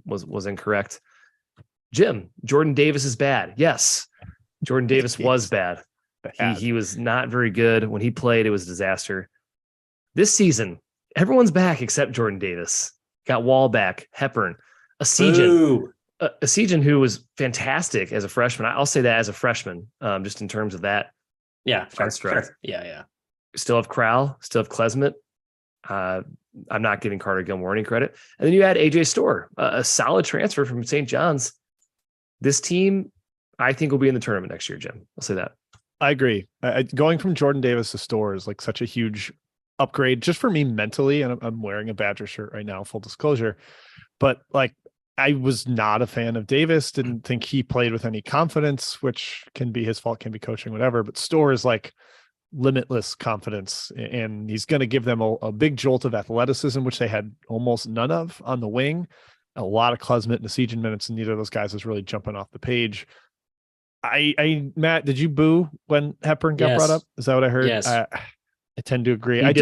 Speaker 1: was incorrect. Jim, Jordan Davis is bad. Yes. Jordan Davis was bad. He was not very good. When he played, it was a disaster. This season, everyone's back except Jordan Davis. Got Wall back, Hepburn, Essegian, who was fantastic as a freshman. I'll say that as a freshman, just in terms of that.
Speaker 3: Yeah, fair. Yeah.
Speaker 1: Still have Crowell, still have Klesmit. I'm not giving Carter Gilmore any credit. And then you add AJ Storr, a solid transfer from St. John's. This team, I think, will be in the tournament next year, Jim. I'll say that.
Speaker 2: I agree. Going from Jordan Davis to Storr is like such a huge upgrade just for me mentally. And I'm wearing a Badger shirt right now, full disclosure. But like, I was not a fan of Davis. Didn't think he played with any confidence, which can be his fault, can be coaching, whatever. But Storr is like limitless confidence. And he's going to give them a big jolt of athleticism, which they had almost none of on the wing. A lot of Klesmit and Essegian minutes, and neither of those guys is really jumping off the page. Matt, did you boo when Hepburn got brought up? Is that what I heard?
Speaker 3: Yes.
Speaker 2: I tend to agree. I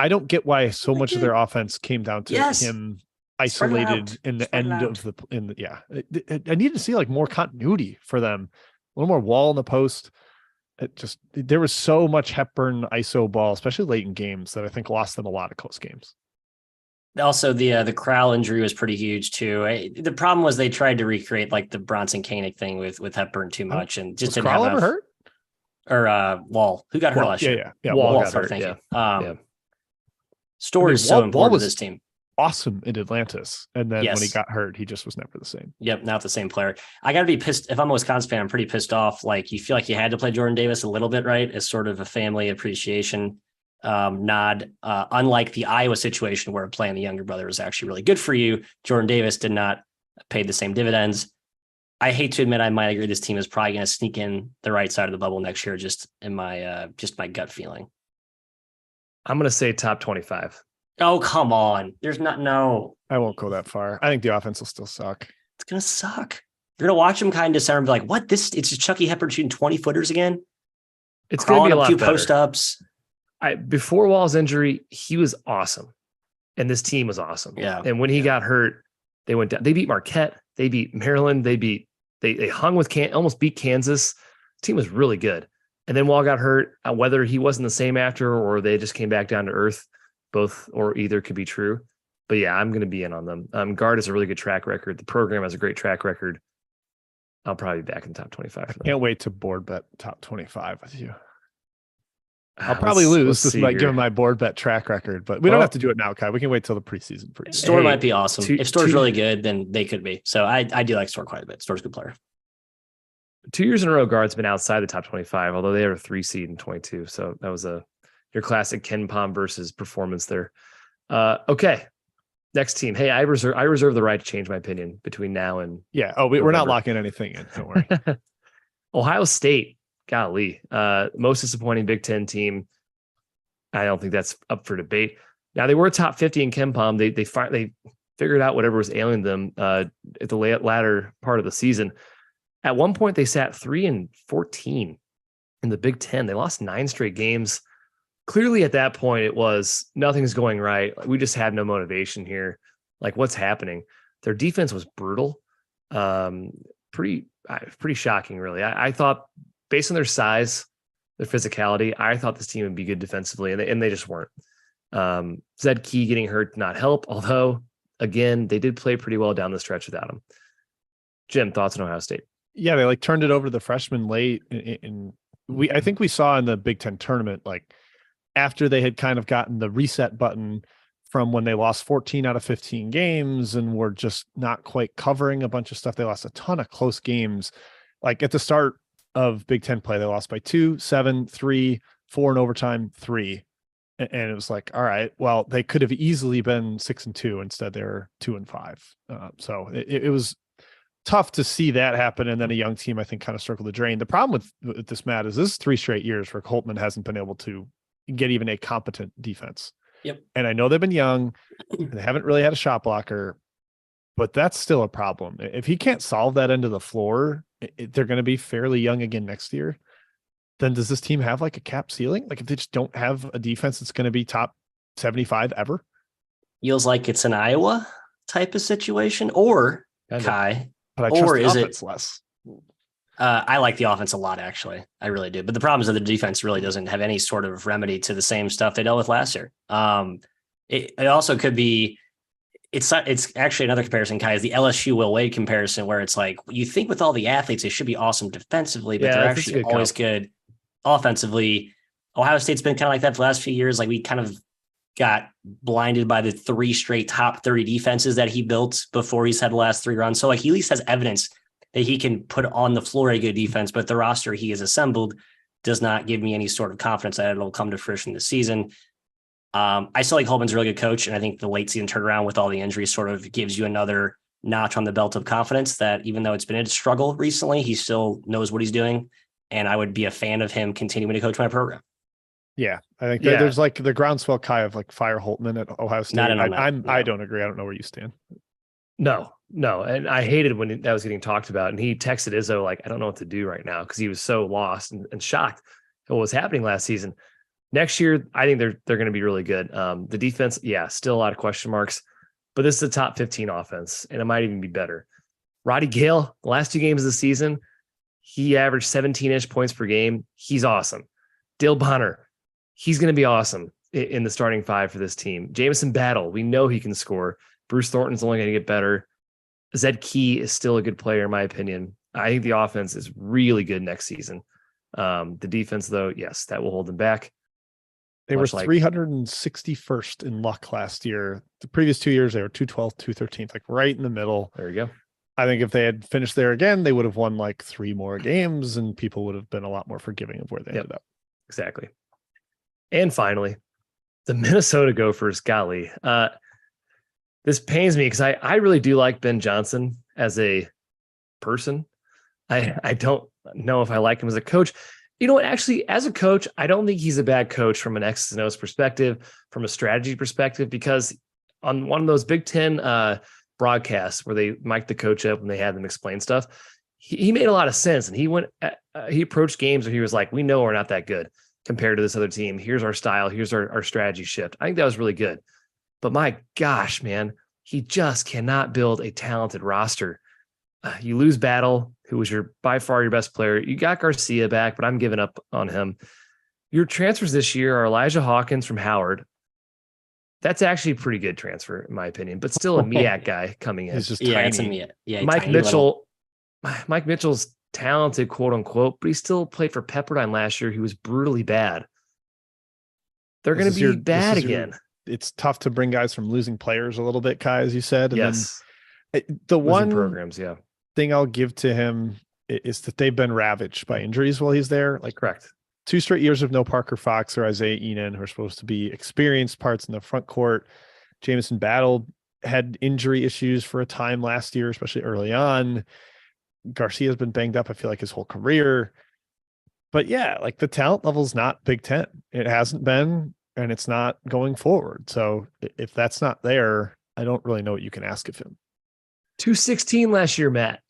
Speaker 2: don't get why so much of their offense came down to him isolated in the end of I need to see like more continuity for them, a little more Wall in the post. There was so much Hepburn ISO ball, especially late in games, that I think lost them a lot of close games.
Speaker 3: Also, the Crowell injury was pretty huge too. The problem was they tried to recreate like the Bronson Koenig thing with Hepburn too much, and just didn't
Speaker 2: Crowell
Speaker 3: have
Speaker 2: ever hurt?
Speaker 3: Or Wall, who got hurt last year?
Speaker 2: Yeah.
Speaker 3: Wall got hurt. Thank you. Storr is so important to this team.
Speaker 2: Awesome in Atlantis, and then when he got hurt, he just was never the same.
Speaker 3: Yep, not the same player. I got to be pissed if I'm a Wisconsin fan. I'm pretty pissed off. Like, you feel like you had to play Jordan Davis a little bit, right? As sort of a family appreciation nod. Unlike the Iowa situation where playing the younger brother was actually really good for you, Jordan Davis did not pay the same dividends. I hate to admit I might agree this team is probably going to sneak in the right side of the bubble next year, just in my my gut feeling.
Speaker 1: I'm going to say top 25.
Speaker 3: Oh, come on. No.
Speaker 2: I won't go that far. I think the offense will still suck.
Speaker 3: It's going to suck. You're going to watch them kind of December and be like, what? It's just Chucky Hepburn shooting 20-footers again?
Speaker 1: It's going to be a lot better.
Speaker 3: Post-ups.
Speaker 1: Before Wall's injury, he was awesome. And this team was awesome.
Speaker 3: Yeah.
Speaker 1: And when he got hurt, they went down. They beat Marquette. They beat Maryland. They hung with almost beat Kansas. The team was really good. And then Wall got hurt, whether he wasn't the same after or they just came back down to earth, both or either could be true. But yeah, I'm going to be in on them. Guard has a really good track record. The program has a great track record. I'll probably be back in the top 25.
Speaker 2: Can't wait to board bet top 25 with you. I'll probably lose this might give my board bet track record, but we don't have to do it now, Kai. We can wait till the preseason for you.
Speaker 3: Storr might be awesome. If Storr's really good, then they could be. So I do like Storr quite a bit. Storr's a good player.
Speaker 1: 2 years in a row, Guard's been outside the top 25, although they are a 3 seed in 22. So that was your classic Ken Pom versus performance there. Okay. Next team. Hey, I reserve the right to change my opinion between now and
Speaker 2: we're not locking anything in. Don't worry.
Speaker 1: Ohio State. Golly, most disappointing Big Ten team. I don't think that's up for debate. Now they were top 50 in KenPom. They figured out whatever was ailing them at the latter part of the season. At one point, they sat 3-14 in the Big Ten. They lost 9 straight games. Clearly, at that point, it was nothing's going right. We just had no motivation here. Like, what's happening? Their defense was brutal. Pretty shocking, really. I thought, based on their size, their physicality, I thought this team would be good defensively, and they just weren't. Zed Key getting hurt did not help, although, again, they did play pretty well down the stretch without him. Jim, thoughts on Ohio State?
Speaker 2: Yeah, they turned it over to the freshmen late. I think we saw in the Big Ten tournament, after they had kind of gotten the reset button from when they lost 14 out of 15 games and were just not quite covering a bunch of stuff. They lost a ton of close games. At the start of Big Ten play, they lost by 2, 7, 3, 4 in overtime, 3. And it was like, all right, well, they could have easily been 6-2. Instead, they were 2-5. So it was tough to see that happen. And then a young team, I think, kind of circle the drain. The problem with this, Matt, is this is 3 straight years where Holtmann hasn't been able to get even a competent defense.
Speaker 3: Yep.
Speaker 2: And I know they've been young and they haven't really had a shot blocker, but that's still a problem. If he can't solve that end of the floor, they're going to be fairly young again next year. Then does this team have like a cap ceiling? Like if they just don't have a defense that's going to be top 75 ever?
Speaker 3: Feels like it's an Iowa type of situation, or Kai,
Speaker 2: but or is it less?
Speaker 3: I like the offense a lot, actually. I really do. But the problem is that the defense really doesn't have any sort of remedy to the same stuff they dealt with last year. It also could be, it's actually another comparison, Kai, is the LSU Will Wade comparison, where it's like, you think with all the athletes, they should be awesome defensively, but they're actually always good offensively. Ohio State's been kind of like that for the last few years. Like we kind of got blinded by the 3 straight top 30 defenses that he built before he's had the last 3 runs. So like he at least has evidence that he can put on the floor a good defense, but the roster he has assembled does not give me any sort of confidence that it'll come to fruition this season. I still like Holtmann's a really good coach, and I think the late season turnaround with all the injuries sort of gives you another notch on the belt of confidence that even though it's been a struggle recently, he still knows what he's doing, and I would be a fan of him continuing to coach my program.
Speaker 2: Yeah, I think there's like the groundswell, Kai, of like fire Holtmann at Ohio State. I don't agree. I don't know where you stand.
Speaker 1: No. And I hated when that was getting talked about. And he texted Izzo, like, I don't know what to do right now, because he was so lost and shocked at what was happening last season. Next year, I think they're going to be really good. The defense, still a lot of question marks, but this is a top 15 offense, and it might even be better. Roddy Gale, the last 2 games of the season, he averaged 17-ish points per game. He's awesome. Dale Bonner, he's going to be awesome in the starting 5 for this team. Jamison Battle, we know he can score. Bruce Thornton's only going to get better. Zed Key is still a good player, in my opinion. I think the offense is really good next season. The defense, though, yes, that will hold them back.
Speaker 2: They were 361st in luck last year. The previous 2 years, they were 212th, 213th, like right in the middle.
Speaker 1: There you go.
Speaker 2: I think if they had finished there again, they would have won like 3 more games, and people would have been a lot more forgiving of where they ended up.
Speaker 1: Exactly. And finally, the Minnesota Gophers, golly. This pains me because I really do like Ben Johnson as a person. I don't know if I like him as a coach. You know what? Actually, as a coach, I don't think he's a bad coach from an X's and O's perspective, from a strategy perspective, because on one of those Big Ten broadcasts where they mic'd the coach up and they had them explain stuff, he made a lot of sense. And he approached games where he was like, we know we're not that good compared to this other team. Here's our style. Here's our strategy shift. I think that was really good. But my gosh, man, he just cannot build a talented roster. You lose Battle, who was by far your best player. You got Garcia back, but I'm giving up on him. Your transfers this year are Elijah Hawkins from Howard. That's actually a pretty good transfer, in my opinion, but still a MEAC guy coming in.
Speaker 2: He's just tiny.
Speaker 3: It's a MEAC. Yeah,
Speaker 1: Mike Mitchell. Mike Mitchell's talented, quote unquote, but he still played for Pepperdine last year. He was brutally bad. They're going to be bad again.
Speaker 2: It's tough to bring guys from losing players a little bit, Kai, as you said. And
Speaker 1: yes.
Speaker 2: Then the one
Speaker 1: programs,
Speaker 2: thing I'll give to him is that they've been ravaged by injuries while he's there. Like,
Speaker 1: correct.
Speaker 2: 2 straight years of no Parker Fox or Isaiah Enan, who are supposed to be experienced parts in the front court. Jamison Battle had injury issues for a time last year, especially early on. Garcia's been banged up, I feel like, his whole career. But yeah, like the talent level's not Big Ten. It hasn't been, and it's not going forward. So if that's not there, I don't really know what you can ask of him.
Speaker 1: 216 last year, Matt.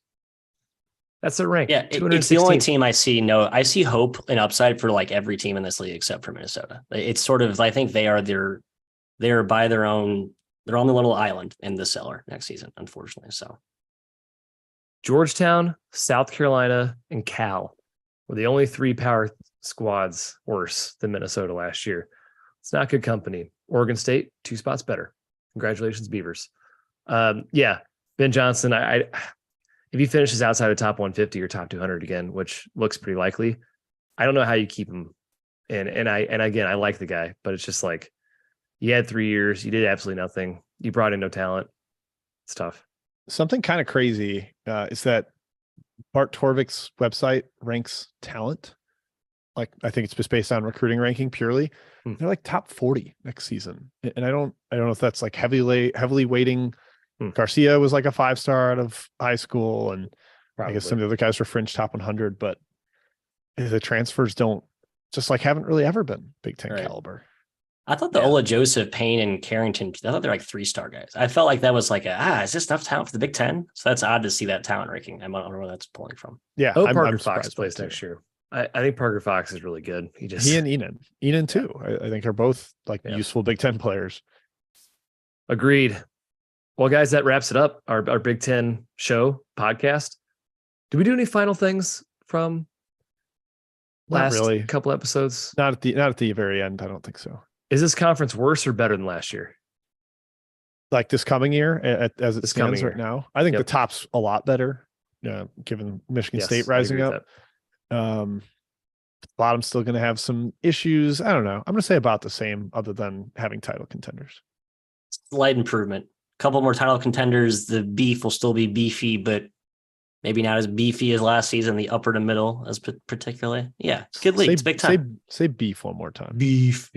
Speaker 1: That's a rank.
Speaker 3: Yeah, it's the only team I see. I see hope and upside for like every team in this league except for Minnesota. It's sort of, I think they're by their own. They're on the little island in the cellar next season, unfortunately. So
Speaker 1: Georgetown, South Carolina, and Cal were the only 3 power squads worse than Minnesota last year. It's not good company. Oregon State, 2 spots better. Congratulations, Beavers. Ben Johnson, if he finishes outside the top 150 or top 200 again, which looks pretty likely, I don't know how you keep him. And again, I like the guy, but it's just like, you had 3 years, you did absolutely nothing. You brought in no talent. It's tough. Something
Speaker 2: kind of crazy is that Bart Torvik's website ranks talent. Like, I think it's just based on recruiting ranking purely. They're like top 40 next season. And I don't know if that's like heavily weighting Garcia was like a 5-star out of high school, and
Speaker 1: Probably.
Speaker 2: I guess some of the other guys were fringe top 100, but the transfers haven't really ever been Big Ten caliber.
Speaker 3: I thought the Ola Joseph, Payne, and Carrington, I thought they're like 3-star guys. I felt like that was like is this enough talent for the Big Ten? So that's odd to see that talent ranking. I don't know where that's pulling from.
Speaker 2: Yeah.
Speaker 1: Parker Fox plays next year. I think Parker Fox is really good. He
Speaker 2: and Enan too. I think are both useful Big Ten players.
Speaker 1: Agreed. Well, guys, that wraps it up. Our Big Ten show podcast. Do we do any final things from last couple episodes?
Speaker 2: Not at the very end. I don't think so.
Speaker 1: Is this conference worse or better than last year?
Speaker 2: Like this coming year, as it stands right now, I think the top's a lot better. Given Michigan State rising up. Bottom's still going to have some issues. I don't know. I'm going to say about the same, other than having title contenders.
Speaker 3: Slight improvement. Couple more title contenders. The beef will still be beefy, but maybe not as beefy as last season. The upper to middle, as particularly. Yeah, it's good league. It's big time.
Speaker 2: Say beef one more time.
Speaker 1: Beef.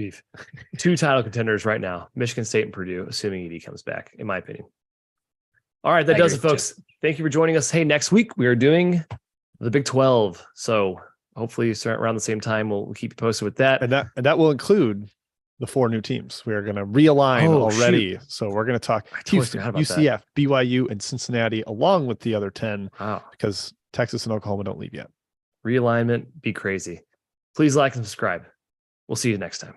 Speaker 1: 2 title contenders right now: Michigan State and Purdue, assuming ED comes back. In my opinion. All right, that does it, folks. Thank you for joining us. Hey, next week we are doing the Big 12. So hopefully start around the same time. We'll keep you posted with that.
Speaker 2: And that will include the 4 new teams. We are going to realign already. Shoot. So we're going to talk Houston, UCF, BYU, and Cincinnati, along with the other 10, because Texas and Oklahoma don't leave yet.
Speaker 1: Realignment, be crazy. Please like and subscribe. We'll see you next time.